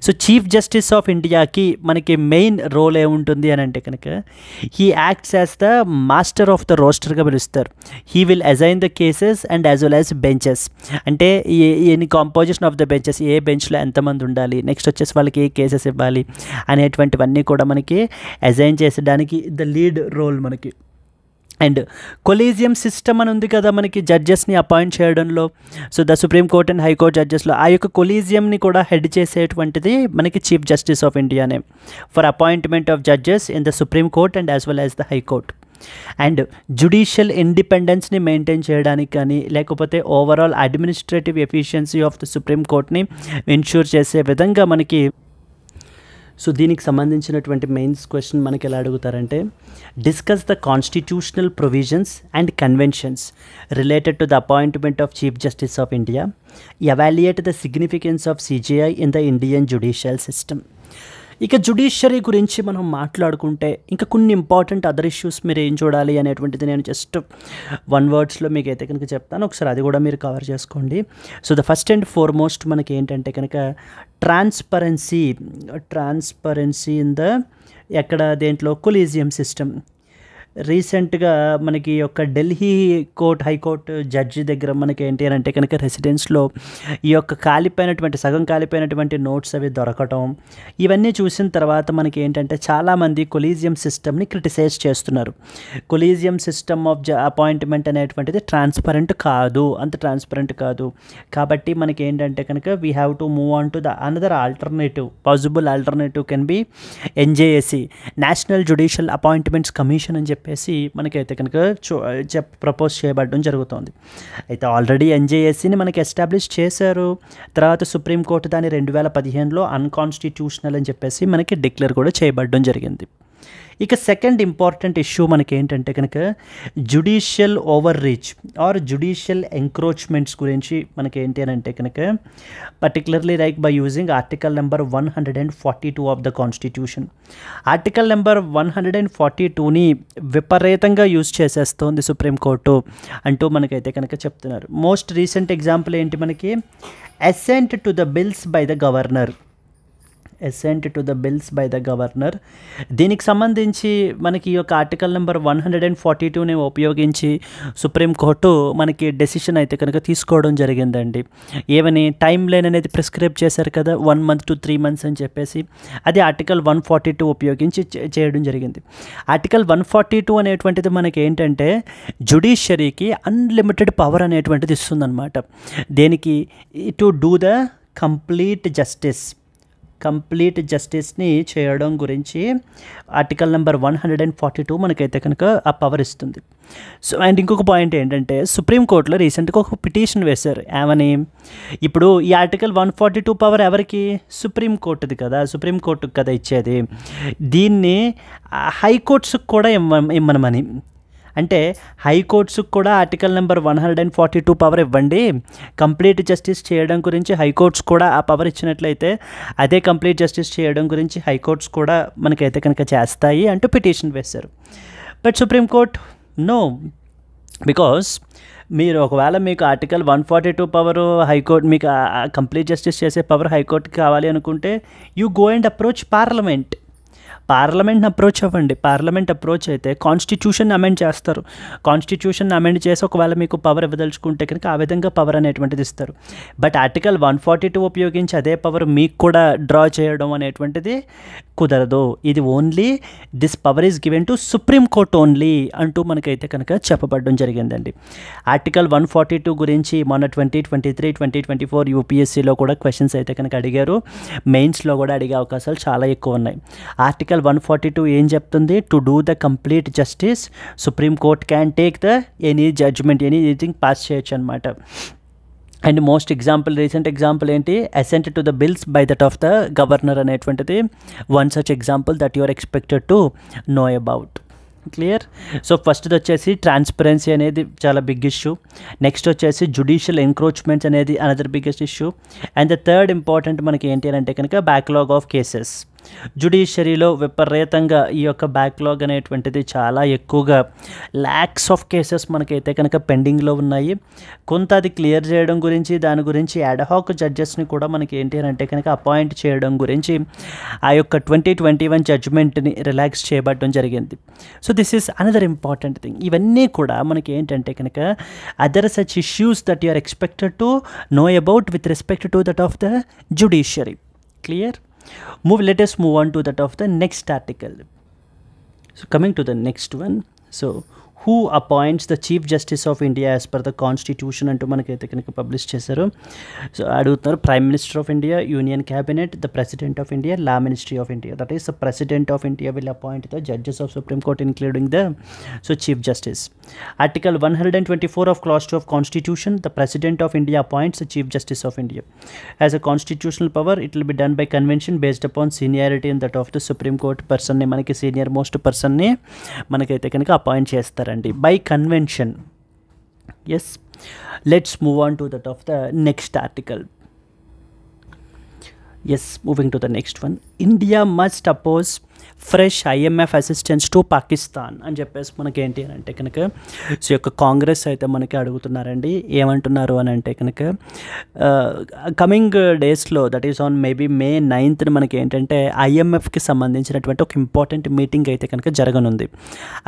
సో చీఫ్ జస్టిస్ ఆఫ్ ఇండియాకి మనకి మెయిన్ రోల్ ఏముంటుంది అని అంటే కనుక he acts as the master of the రోస్టర్గా పిలుస్తారు. He will assign the cases and as well as benches, అంటే any composition of the benches, ఏ బెంచ్లో ఎంతమంది ఉండాలి, నెక్స్ట్ వచ్చేసి వాళ్ళకి ఏ కేసెస్ ఇవ్వాలి అనేటువంటివన్నీ కూడా మనకి అజైన్ చేసడానికి ద లీడ్ రోల్ మనకి. అండ్ కొలీజియం సిస్టమ్ అని ఉంది కదా మనకి జడ్జెస్ని అపాయింట్ చేయడంలో. So the supreme court and high court జడ్జెస్లో ఆ యొక్క కొలీజియంని కూడా హెడ్ చేసేటువంటిది మనకి చీఫ్ జస్టిస్ ఆఫ్ ఇండియానే for appointment of judges in the supreme court and as well as the high court. And judicial ఇండిపెండెన్స్ని మెయింటైన్ చేయడానికి కానీ లేకపోతే overall administrative efficiency of the supreme కోర్ట్ని ఇన్ష్యూర్ చేసే విధంగా మనకి. సో దీనికి సంబంధించినటువంటి మెయిన్స్ క్వశ్చన్ మనకి ఎలా అడుగుతారంటే, discuss the constitutional provisions and conventions related to the appointment of chief justice of India, evaluate the significance of CJI in the Indian judicial system. ఇక జ్యుడిషియరీ గురించి మనం మాట్లాడుకుంటే ఇంకా కొన్ని ఇంపార్టెంట్ అదర్ ఇష్యూస్ మీరు ఏం చూడాలి అనేటువంటిది నేను జస్ట్ వన్ వర్డ్స్లో మీకు అయితే కనుక చెప్తాను, ఒకసారి అది కూడా మీరు కవర్ చేసుకోండి. So the first and foremost మనకి ఏంటంటే కనుక ట్రాన్స్పరెన్సీ ఇన్ ద ఎక్కడ దేంట్లో కొలీజియం సిస్టమ్. రీసెంట్గా మనకి యొక్క ఢిల్లీ హైకోర్టు జడ్జి దగ్గర మనకి ఏంటి అని అంటే కనుక రెసిడెన్స్లో ఈ యొక్క సగం కాలిపోయినటువంటి నోట్స్ అవి దొరకటం, ఇవన్నీ చూసిన తర్వాత మనకి ఏంటంటే చాలామంది కొలీజియం సిస్టమ్ని క్రిటిసైజ్ చేస్తున్నారు. కొలీజియం సిస్టమ్ ఆఫ్ అపాయింట్మెంట్ అనేటువంటిది అంత ట్రాన్స్పరెంట్ కాదు. కాబట్టి మనకి ఏంటంటే కనుక we have to move on to the another possible alternative can be NJAC, national judicial appointments commission అని చెప్పేసి మనకైతే కనుక ప్రపోజ్ చేయబడడం జరుగుతుంది. అయితే ఆల్రెడీ ఎన్జేఎస్సీని మనకి ఎస్టాబ్లిష్ చేశారు, తర్వాత సుప్రీంకోర్టు దాన్ని 2015లో అన్కాన్స్టిట్యూషనల్ అని చెప్పేసి మనకి డిక్లేర్ కూడా చేయబడడం జరిగింది. ఇక సెకండ్ ఇంపార్టెంట్ ఇష్యూ మనకి ఏంటంటే కనుక judicial overreach or judicial encroachments గురించి మనకి ఏంటి అని అంటే కనుక particularly like by using article number 142 of the constitution. Article number 142ని విపరీతంగా యూజ్ చేసేస్తోంది సుప్రీంకోర్టు అంటూ మనకైతే కనుక చెప్తున్నారు. మోస్ట్ రీసెంట్ ఎగ్జాంపుల్ ఏంటి మనకి, assent to the bills by the governor. దీనికి సంబంధించి మనకి ఈ యొక్క ఆర్టికల్ నెంబర్ 142ని ఉపయోగించి సుప్రీంకోర్టు మనకి డెసిషన్ అయితే కనుక తీసుకోవడం జరిగిందండి. ఏమని టైం లైన్ అనేది ప్రిస్క్రైబ్ చేశారు కదా 1 month to 3 months అని చెప్పేసి, అది ఆర్టికల్ 142 ఉపయోగించి చేయడం జరిగింది. ఆర్టికల్ 142 అనేటువంటిది మనకి ఏంటంటే జ్యుడిషియరీకి అన్లిమిటెడ్ పవర్ అనేటువంటిది ఇస్తుందన్నమాట. దేనికి, టు డూ ద కంప్లీట్ జస్టిస్ని చేయడం గురించి ఆర్టికల్ నెంబర్ 142 మనకైతే కనుక ఆ పవర్ ఇస్తుంది. సో అండ్ ఇంకొక పాయింట్ ఏంటంటే సుప్రీంకోర్టులో రీసెంట్గా ఒక పిటిషన్ వేశారు. ఏమని, ఇప్పుడు ఈ ఆర్టికల్ 142 పవర్ ఎవరికి, సుప్రీంకోర్టుది కదా, సుప్రీంకోర్టుకి కదా ఇచ్చేది, దీన్ని హైకోర్ట్స్కి కూడా ఇమ్మనమని. అంటే హైకోర్ట్స్కి కూడా ఆర్టికల్ నెంబర్ 142 పవర్ ఇవ్వండి, కంప్లీట్ జస్టిస్ చేయడం గురించి హైకోర్ట్స్ కూడా ఆ పవర్ ఇచ్చినట్లయితే అదే కంప్లీట్ జస్టిస్ చేయడం గురించి హైకోర్ట్స్ కూడా మనకైతే కనుక చేస్తాయి అంటూ పిటిషన్ వేశారు. బట్ సుప్రీంకోర్ట్ నో, బికాస్ మీరు ఒకవేళ మీకు ఆర్టికల్ 142 పవర్ హైకోర్టు, మీకు కంప్లీట్ జస్టిస్ చేసే పవర్ హైకోర్టుకి కావాలి అనుకుంటే యూ గో అండ్ అప్రోచ్ పార్లమెంట్ని అప్రోచ్ అవ్వండి. పార్లమెంట్ అప్రోచ్ అయితే కాన్స్టిట్యూషన్ అమెండ్ చేస్తారు. కాన్స్టిట్యూషన్ అమెండ్ చేసి ఒకవేళ మీకు పవర్ ఇవ్వదలుచుకుంటే కనుక ఆ విధంగా పవర్ అనేటువంటిది ఇస్తారు. బట్ ఆర్టికల్ 142 ఉపయోగించి అదే పవర్ మీకు కూడా డ్రా చేయడం అనేటువంటిది కుదరదు. ఇది only this power is given to supreme court only అంటూ మనకైతే కనుక చెప్పబడడం జరిగిందండి. ఆర్టికల్ 142 గురించి మొన్న 2023, 2024 యూపీఎస్సీలో కూడా క్వశ్చన్స్ అయితే కనుక అడిగారు, మెయిన్స్లో కూడా అడిగే అవకాశాలు చాలా ఎక్కువ ఉన్నాయి. ఆర్టికల్ 142 ఏం చెప్తుంది, to do the complete justice supreme court can take the any judgment, anything pass చేయొచ్చు అనమాట. అండ్ రీసెంట్ ఎగ్జాంపుల్ ఏంటి, assent to the bills by that of the governor అనేటువంటిది one such example that you are expected to know about. Clear. So ఫస్ట్ది వచ్చేసి ట్రాన్స్పరెన్సీ అనేది చాలా బిగ్ ఇష్యూ. నెక్స్ట్ వచ్చేసి జ్యుడిషియల్ ఎంక్రోచ్మెంట్స్ అనేది another biggest issue. And the third important మనకి ఏంటి అని అంటే కనుక బ్యాక్లాగ్ ఆఫ్ కేసెస్. జ్యుడిషియరీలో విపరీతంగా ఈ యొక్క బ్యాక్లాగ్ అనేటువంటిది చాలా ఎక్కువగా ల్యాక్స్ ఆఫ్ కేసెస్ మనకైతే కనుక పెండింగ్లో ఉన్నాయి. కొంత అది క్లియర్ చేయడం గురించి, దాని గురించి అడ్హాక్ జడ్జెస్ని కూడా మనకి ఏంటి అంటే కనుక అపాయింట్ చేయడం గురించి ఆ యొక్క 2021 జడ్జ్మెంట్ని రిలాక్స్ చేయబడడం జరిగింది. So this is another important thing. ఇవన్నీ కూడా మనకి ఏంటంటే కనుక other such issues that you are expected to know about with respect to that of the judiciary. Clear? Let us move on to that of the next article. So coming to the next one. So who appoints the Chief Justice of India as per the Constitution అంటూ మనకైతే కనుక పబ్లిష్ చేశారు. సో అడుగుతున్నారు prime minister of India, union cabinet, the president of India, law ministry of India. That is the president of India will appoint the judges of supreme court including the chief justice. Article 124 of Clause 2 of Constitution, the President of India appoints the Chief Justice of India. As a constitutional power, it will be done by convention based upon seniority in that of the Supreme Court person ని మనకి సీనియర్ మోస్ట్ పర్సన్ని మనకైతే కనుక అపాయింట్ చేస్తారండి by convention. Yes, let's move on to that of the next article. Yes, moving to the next one. India must oppose fresh IMF assistance to Pakistan అని చెప్పేసి మనకి ఏంటి అని అంటే కనుక సో యొక్క కాంగ్రెస్ అయితే మనకి అడుగుతున్నారండి. ఏమంటున్నారు అని అంటే కనుక కమింగ్ డేస్లో that is on maybe May 9th మనకి ఏంటంటే IMFకి సంబంధించినటువంటి ఒక ఇంపార్టెంట్ మీటింగ్ అయితే కనుక జరగనుంది.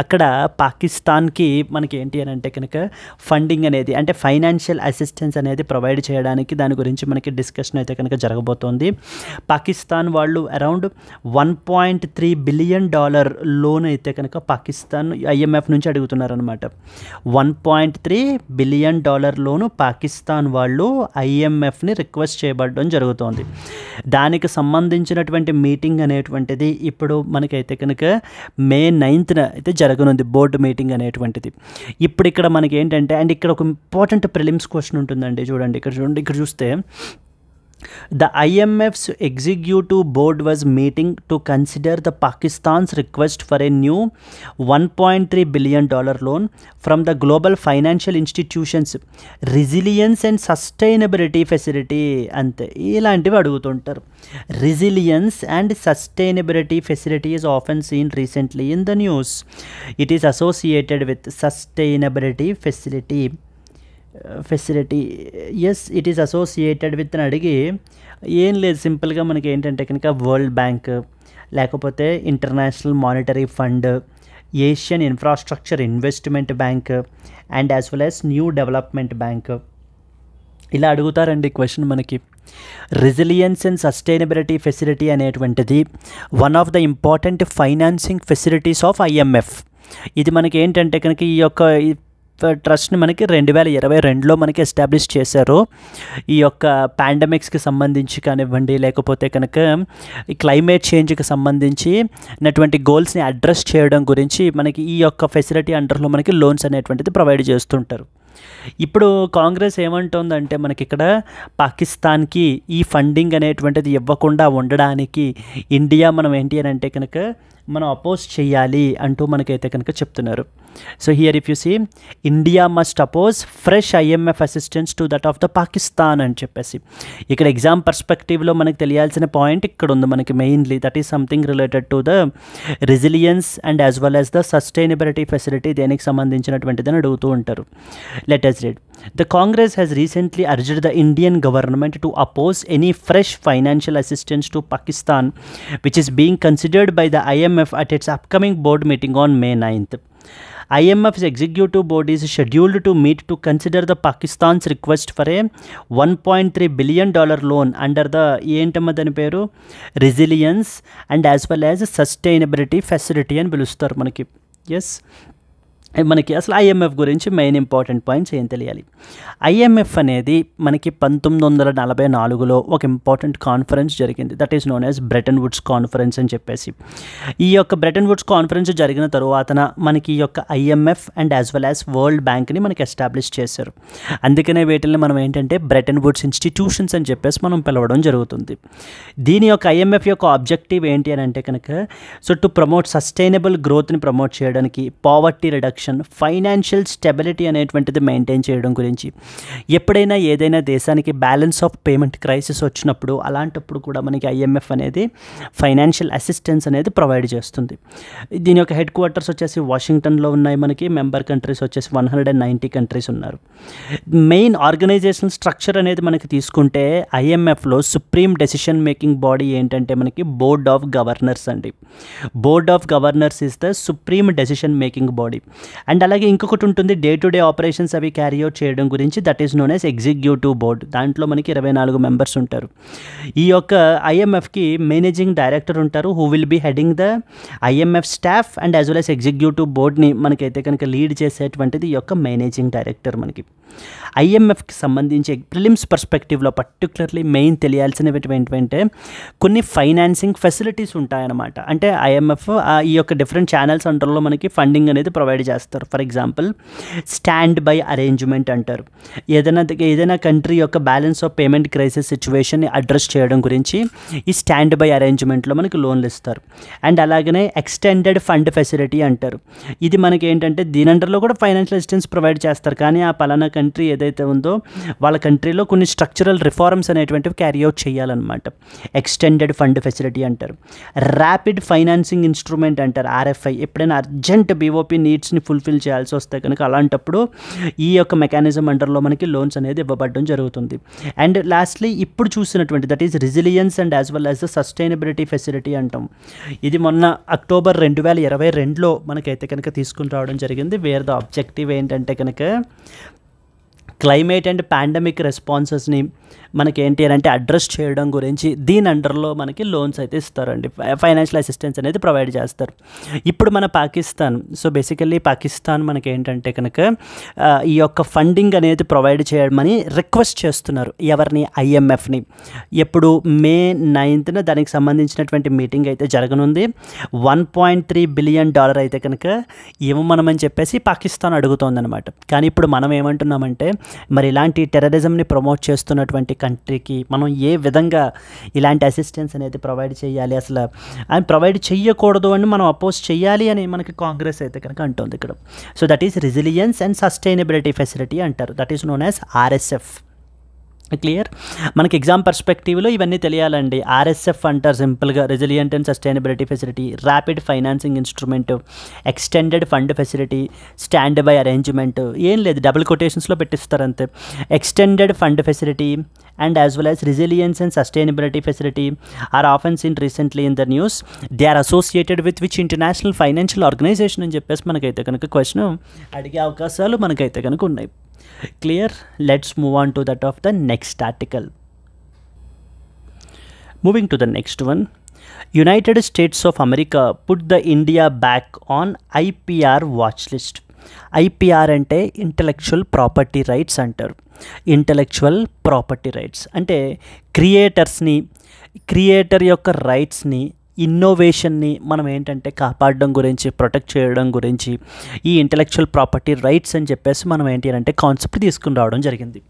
అక్కడ పాకిస్తాన్కి మనకి ఏంటి అని అంటే కనుక ఫండింగ్ అనేది అంటే ఫైనాన్షియల్ అసిస్టెన్స్ అనేది ప్రొవైడ్ చేయడానికి దాని గురించి మనకి డిస్కషన్ అయితే కనుక జరగబోతోంది. పాకిస్తాన్ వాళ్ళు అరౌండ్ $1.3 బిలియన్ లోన్ అయితే కనుక పాకిస్తాన్ IMF నుంచి అడుగుతున్నారనమాట. $1.3 బిలియన్ లోను పాకిస్తాన్ వాళ్ళు IMFని రిక్వెస్ట్ చేయబడడం జరుగుతోంది. దానికి సంబంధించినటువంటి మీటింగ్ అనేటువంటిది ఇప్పుడు మనకైతే కనుక May 9th అయితే జరగనుంది, బోర్డు మీటింగ్ అనేటువంటిది. ఇప్పుడు ఇక్కడ మనకి ఏంటంటే అండ్ ఇక్కడ ఒక ఇంపార్టెంట్ ప్రిలిమ్స్ క్వశ్చన్ ఉంటుందండి. చూడండి ఇక్కడ చూస్తే the IMF's executive board was meeting to consider the Pakistan's request for a new $1.3 billion loan from the global financial institutions resilience and sustainability facility అంతే ఇలాంటివి అడుగుతుంటారు. Resilience and sustainability facility is often seen recently in the news. It is associated with sustainability facility. Yes it is associated with అని అడిగి ఏం లేదు, సింపుల్గా మనకి ఏంటంటే కనుక వరల్డ్ బ్యాంక్, లేకపోతే International Monetary Fund, Asian Infrastructure Investment Bank and as well as New Development Bank ఇలా అడుగుతారండి క్వశ్చన్ మనకి. రెసిలియన్స్ అండ్ సస్టైనబిలిటీ ఫెసిలిటీ అనేటువంటిది one of the important financing facilities of IMF. ఇది మనకి ఏంటంటే కనుక ఈ యొక్క ట్రస్ట్ని మనకి 2022లో మనకి ఎస్టాబ్లిష్ చేశారు. ఈ యొక్క పాండమిక్స్కి సంబంధించి కానివ్వండి, లేకపోతే కనుక ఈ క్లైమేట్ చేంజ్కి సంబంధించినటువంటి గోల్స్ని అడ్రస్ చేయడం గురించి మనకి ఈ యొక్క ఫెసిలిటీ అండర్లో మనకి లోన్స్ అనేటువంటిది ప్రొవైడ్ చేస్తుంటారు. ఇప్పుడు కాంగ్రెస్ ఏమంటుందంటే మనకి ఇక్కడ పాకిస్తాన్కి ఈ ఫండింగ్ అనేటువంటిది ఇవ్వకుండా ఉండడానికి ఇండియా మనం ఏంటి అని అంటే కనుక మనం అపోజ్ చేయాలి అంటూ మనకైతే కనుక చెప్తున్నారు. So here if you see India must oppose fresh IMF assistance to that of the Pakistan అని చెప్పేసి ఇక్కడ ఎగ్జామ్ పర్స్పెక్టివ్లో మనకు తెలియాల్సిన పాయింట్ ఇక్కడ ఉంది మనకి mainly. That is something related to the resilience and as well as the sustainability facility దేనికి సంబంధించినటువంటిదని అడుగుతూ ఉంటారు. Let us read. The Congress has recently urged the Indian government to oppose any fresh financial assistance to Pakistan, which is being considered by the IMF at its upcoming board meeting on May 9th. IMF's executive board is scheduled to meet to consider the Pakistan's request for a $1.3 billion loan under the ఏంటమ్మదని పేరు resilience and as well as sustainability facility అని పిలుస్తారు మనకి. ఎస్ మనకి అసలు IMF గురించి మెయిన్ ఇంపార్టెంట్ పాయింట్స్ ఏం తెలియాలి. IMF అనేది మనకి 1944లో ఒక ఇంపార్టెంట్ కాన్ఫరెన్స్ జరిగింది. That is known as Bretton Woods conference అని చెప్పేసి. ఈ యొక్క బ్రెటన్ వుడ్స్ కాన్ఫరెన్స్ జరిగిన తరువాతన మనకి ఈ యొక్క IMF and as well as world బ్యాంక్ని మనకి ఎస్టాబ్లిష్ చేశారు. అందుకనే వీటిని మనం ఏంటంటే బ్రెటన్ వుడ్స్ ఇన్స్టిట్యూషన్స్ అని చెప్పేసి మనం పిలవడం జరుగుతుంది. దీని యొక్క IMF యొక్క ఆబ్జెక్టివ్ ఏంటి అని అంటే కనుక సో టు ప్రమోట్ సస్టైనబుల్ గ్రోత్ని ప్రమోట్ చేయడానికి, poverty reduction protection, financial stability అనేటువంటిది మెయింటైన్ చేయడం గురించి. ఎప్పుడైనా ఏదైనా దేశానికి బ్యాలెన్స్ ఆఫ్ పేమెంట్ క్రైసిస్ వచ్చినప్పుడు అలాంటప్పుడు కూడా మనకి IMF అనేది ఫైనాన్షియల్ అసిస్టెన్స్ అనేది ప్రొవైడ్ చేస్తుంది. దీని యొక్క హెడ్ క్వార్టర్స్ వచ్చేసి వాషింగ్టన్లో ఉన్నాయి. మనకి మెంబర్ కంట్రీస్ వచ్చేసి 190 కంట్రీస్ ఉన్నారు. మెయిన్ ఆర్గనైజేషనల్ స్ట్రక్చర్ అనేది మనకి తీసుకుంటే IMFలో సుప్రీం డెసిషన్ మేకింగ్ బాడీ ఏంటంటే మనకి బోర్డ్ ఆఫ్ గవర్నర్స్ అండి. Board of governors is the supreme decision making body. And అలాగే ఇంకొకటి ఉంటుంది డే టు డే ఆపరేషన్స్ అవి క్యారీ అవుట్ చేయడం గురించి, that is known as executive board. దాంట్లో మనకి 24 మెంబర్స్ ఉంటారు. ఈ యొక్క IMFకి మేనేజింగ్ డైరెక్టర్ ఉంటారు, who will be heading the IMF staff and as well as executive బోర్డ్ని మనకైతే కనుక లీడ్ చేసేటువంటిది ఈ యొక్క మేనేజింగ్ డైరెక్టర్. మనకి IMFకి సంబంధించి ప్రిలిమ్స్ పర్స్పెక్టివ్లో పర్టికులర్లీ మెయిన్ తెలియాల్సినవి ఏంటంటే కొన్ని ఫైనాన్సింగ్ ఫెసిలిటీస్ ఉంటాయన్నమాట. అంటే IMF ఈ యొక్క డిఫరెంట్ ఛానల్స్ అండర్లో మనకి ఫండింగ్ అనేది ప్రొవైడ్ చేస్తారు. For example stand by arrangement అంటారు. ఏదైనా కంట్రీ యొక్క బ్యాలెన్స్ ఆఫ్ పేమెంట్ క్రైసిస్ సిచ్యువేషన్ని అడ్రస్ చేయడం గురించి ఈ స్టాండ్ బై అరేంజ్మెంట్లో మనకి లోన్లు ఇస్తారు. అండ్ అలాగనే ఎక్స్టెండెడ్ ఫండ్ ఫెసిలిటీ అంటారు. ఇది మనకి ఏంటంటే దీని అండర్లో కూడా ఫైనాన్షియల్ అసిస్టెన్స్ ప్రొవైడ్ చేస్తారు. కానీ ఆ పలానా కంట్రీ ఏదైతే ఉందో వాళ్ళ కంట్రీలో కొన్ని స్ట్రక్చరల్ రిఫార్మ్స్ అనేటువంటివి క్యారీ అవుట్ చేయాలన్నమాట. ఎక్స్టెండెడ్ ఫండ్ ఫెసిలిటీ అంటారు. ర్యాపిడ్ ఫైనాన్సింగ్ ఇన్స్ట్రుమెంట్ అంటారు, RFI. ఎప్పుడైనా అర్జెంట్ BOP నీడ్స్ని ఫుల్ఫిల్ చేయాల్సి వస్తే కనుక అలాంటప్పుడు ఈ యొక్క మెకానిజం అండర్లో మనకి లోన్స్ అనేది ఇవ్వబడడం జరుగుతుంది. అండ్ లాస్ట్లీ ఇప్పుడు చూసినటువంటి that is resilience and as well as the sustainability facility అంటాం. ఇది మొన్న అక్టోబర్ 2022లో మనకైతే కనుక తీసుకుని రావడం జరిగింది. వేర్ ద ఆబ్జెక్టివ్ ఏంటంటే కనుక క్లైమేట్ అండ్ పాండమిక్ రెస్పాన్సెస్ని మనకి ఏంటి అంటే అడ్రస్ చేయడం గురించి దీని అండర్లో మనకి లోన్స్ అయితే ఇస్తారండి. ఫైనాన్షియల్ అసిస్టెన్స్ అనేది ప్రొవైడ్ చేస్తారు. ఇప్పుడు మన పాకిస్తాన్, సో బేసికల్లీ పాకిస్తాన్ మనకి ఏంటంటే కనుక ఈ యొక్క ఫండింగ్ అనేది ప్రొవైడ్ చేయమని రిక్వెస్ట్ చేస్తున్నారు. ఎవరిని? IMFని. ఎప్పుడు May 9th దానికి సంబంధించినటువంటి మీటింగ్ అయితే జరగనుంది. $1.3 బిలియన్ అయితే కనుక ఇవ్వమనమని చెప్పేసి పాకిస్తాన్ అడుగుతోందనమాట. కానీ ఇప్పుడు మనం ఏమంటున్నామంటే మరి ఇలాంటి టెర్రరిజంని ప్రమోట్ చేస్తున్నటువంటి కంట్రీకి మనం ఏ విధంగా ఇలాంటి అసిస్టెన్స్ అనేది ప్రొవైడ్ చేయాలి, అసలు అని ప్రొవైడ్ చేయకూడదు అని మనం అపోజ్ చేయాలి అని మనకి కాంగ్రెస్ అయితే కనుక అంటుంది ఇక్కడ. So that is resilience and sustainability facility అంటారు. That is known as RSF. Clear? మనకి ఎగ్జామ్ పర్స్పెక్టివ్లో ఇవన్నీ తెలియాలండి. RSF అంటారు సింపుల్గా, resilient and sustainability facility, rapid financing instrument, extended fund facility, stand by arrangement. ఏం లేదు, డబుల్ కొటేషన్స్లో పెట్టిస్తారు అంతే. Extended fund facility and as well as resilience and sustainability facility are often seen recently in the news. They are associated with which international financial organization అని చెప్పేసి మనకైతే కనుక క్వశ్చన్ అడిగే అవకాశాలు మనకైతే కనుక ఉన్నాయి. Clear? Let's move on to that of the next article. Moving to the next one. United States of America put the India back on IPR watch list. IPR అంటే ఇంటలెక్చువల్ ప్రాపర్టీ రైట్స్ అంటారు. ఇంటలెక్చువల్ ప్రాపర్టీ రైట్స్ అంటే క్రియేటర్ యొక్క రైట్స్ని, ఇన్నోవేషన్ని మనం ఏంటంటే కాపాడడం గురించి, ప్రొటెక్ట్ చేయడం గురించి ఈ ఇంటలెక్చువల్ ప్రాపర్టీ రైట్స్ అని చెప్పేసి మనం ఏంటి అంటే కాన్సెప్ట్ తీసుకుని రావడం జరిగింది.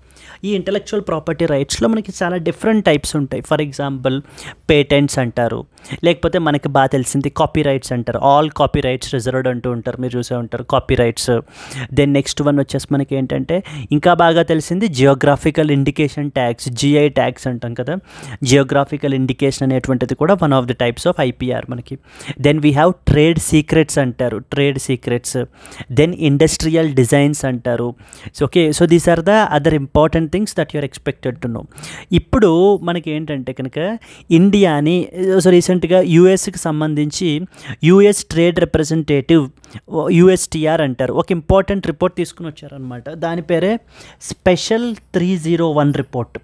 ఈ ఇంటలెక్చువల్ ప్రాపర్టీ రైట్స్లో మనకి చాలా డిఫరెంట్ టైప్స్ ఉంటాయి. ఫర్ ఎగ్జాంపుల్ పేటెంట్స్ అంటారు, లేకపోతే మనకి బాగా తెలిసింది కాపీ రైట్స్ అంటారు. ఆల్ కాపీ రైట్స్ రిజర్వ్డ్ అంటూ ఉంటారు, మీరు చూసే ఉంటారు copy rights. Then next one వచ్చేసి మనకి ఏంటంటే ఇంకా బాగా తెలిసింది geographical indication tags, GI tags అంటాం కదా. జియోగ్రాఫికల్ ఇండికేషన్ అనేటువంటిది కూడా one of the types of IPR మనకి. Then we have trade secrets అంటారు, trade secrets. Then industrial designs అంటారు. So these are the other important things that you're expected to know. ఇప్పుడు మనకి ఏంటంటే కనుక ఇండియాని రీసెంట్గా యూఎస్కి సంబంధించి US ట్రేడ్ రిప్రజెంటేటివ్, USTR అంటారు, ఒక ఇంపార్టెంట్ రిపోర్ట్ తీసుకుని వచ్చారనమాట. దాని పేరే స్పెషల్ 301 రిపోర్ట్,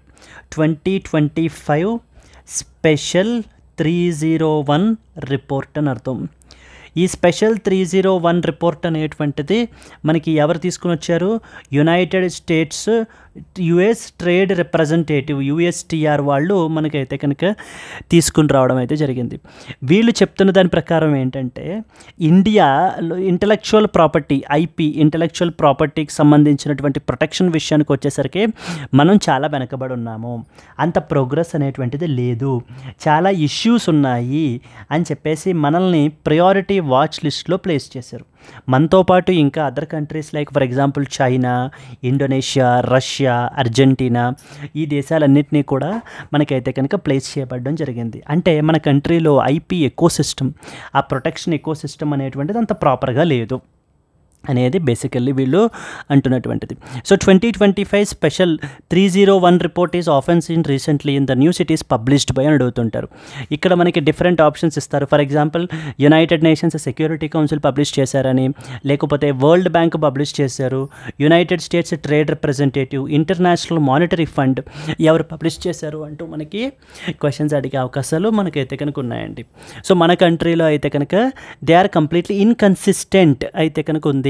2025 స్పెషల్ 301 రిపోర్ట్ అని అర్థం. ఈ స్పెషల్ 301 రిపోర్ట్ అనేటువంటిది మనకి ఎవరు తీసుకుని వచ్చారు? United states US trade representative, USTR వాళ్ళు మనకైతే కనుక తీసుకుని రావడం అయితే జరిగింది. వీళ్ళు చెప్తున్న దాని ప్రకారం ఏంటంటే ఇండియాలో ఇంటలెక్చువల్ ప్రాపర్టీ, IP ఇంటలెక్చువల్ ప్రాపర్టీకి సంబంధించినటువంటి ప్రొటెక్షన్ విషయానికి వచ్చేసరికి మనం చాలా వెనకబడి ఉన్నాము, అంత ప్రోగ్రెస్ అనేటువంటిది లేదు, చాలా ఇష్యూస్ ఉన్నాయి అని చెప్పేసి మనల్ని ప్రయారిటీ వాచ్ లిస్ట్లో ప్లేస్ చేశారు. మనతో పాటు ఇంకా other countries like for example China, Indonesia, Russia, Argentina ఈ దేశాలన్నింటినీ కూడా మనకైతే కనుక ప్లేస్ చేయబడడం జరిగింది. అంటే మన కంట్రీలో ఐపీ ఎకోసిస్టమ్, ఆ ప్రొటెక్షన్ ఎకోసిస్టమ్ అనేటువంటిది అంత ప్రాపర్గా లేదు అనేది బేసికల్లీ వీళ్ళు అంటున్నటువంటిది. So 2025 special 301 report is often seen recently in the news, it is published by అని అడుగుతుంటారు. ఇక్కడ మనకి డిఫరెంట్ ఆప్షన్స్ ఇస్తారు. For example United Nations Security Council publish చేశారని, లేకపోతే వరల్డ్ బ్యాంక్ పబ్లిష్ చేశారు, United States Trade Representative, International Monetary Fund ఎవరు పబ్లిష్ చేశారు అంటూ మనకి క్వశ్చన్స్ అడిగే అవకాశాలు మనకైతే కనుక ఉన్నాయండి. సో మన కంట్రీలో అయితే కనుక దే ఆర్ కంప్లీట్లీ ఇన్కన్సిస్టెంట్ అయితే కనుక ఉంది.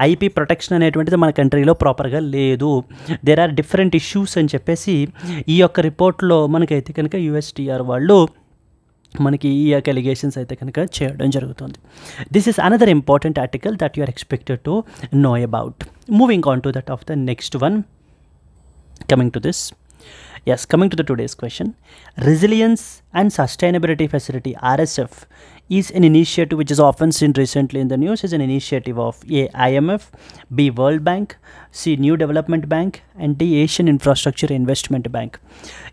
ఐపీ ప్రొటెక్షన్ అనేటువంటిది మన కంట్రీలో ప్రాపర్గా లేదు. దేర్ ఆర్ డిఫరెంట్ ఇష్యూస్ అని చెప్పేసి ఈ యొక్క రిపోర్ట్లో మనకైతే కనుక యూఎస్టీఆర్ వాళ్ళు మనకి ఈ యొక్క ఎలిగేషన్స్ అయితే కనుక చేయడం జరుగుతుంది. This is another important article that you are expected to know about. Moving on to that of the next one, coming to this. Yes, coming to the today's question, Resilience and Sustainability Facility RSF is an initiative which is often seen recently in the news, is an initiative of A, IMF, B, World Bank, C, New Development Bank, and D, Asian Infrastructure Investment Bank.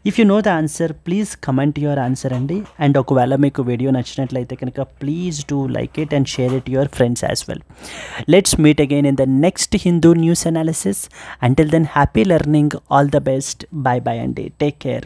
If you know the answer, please comment your answer and okavela meeku video nachinatlaithe kanaka please do like it and share it to your friends as well. Let's meet again in the next Hindu news analysis. Until then, happy learning, all the best, bye bye and take care.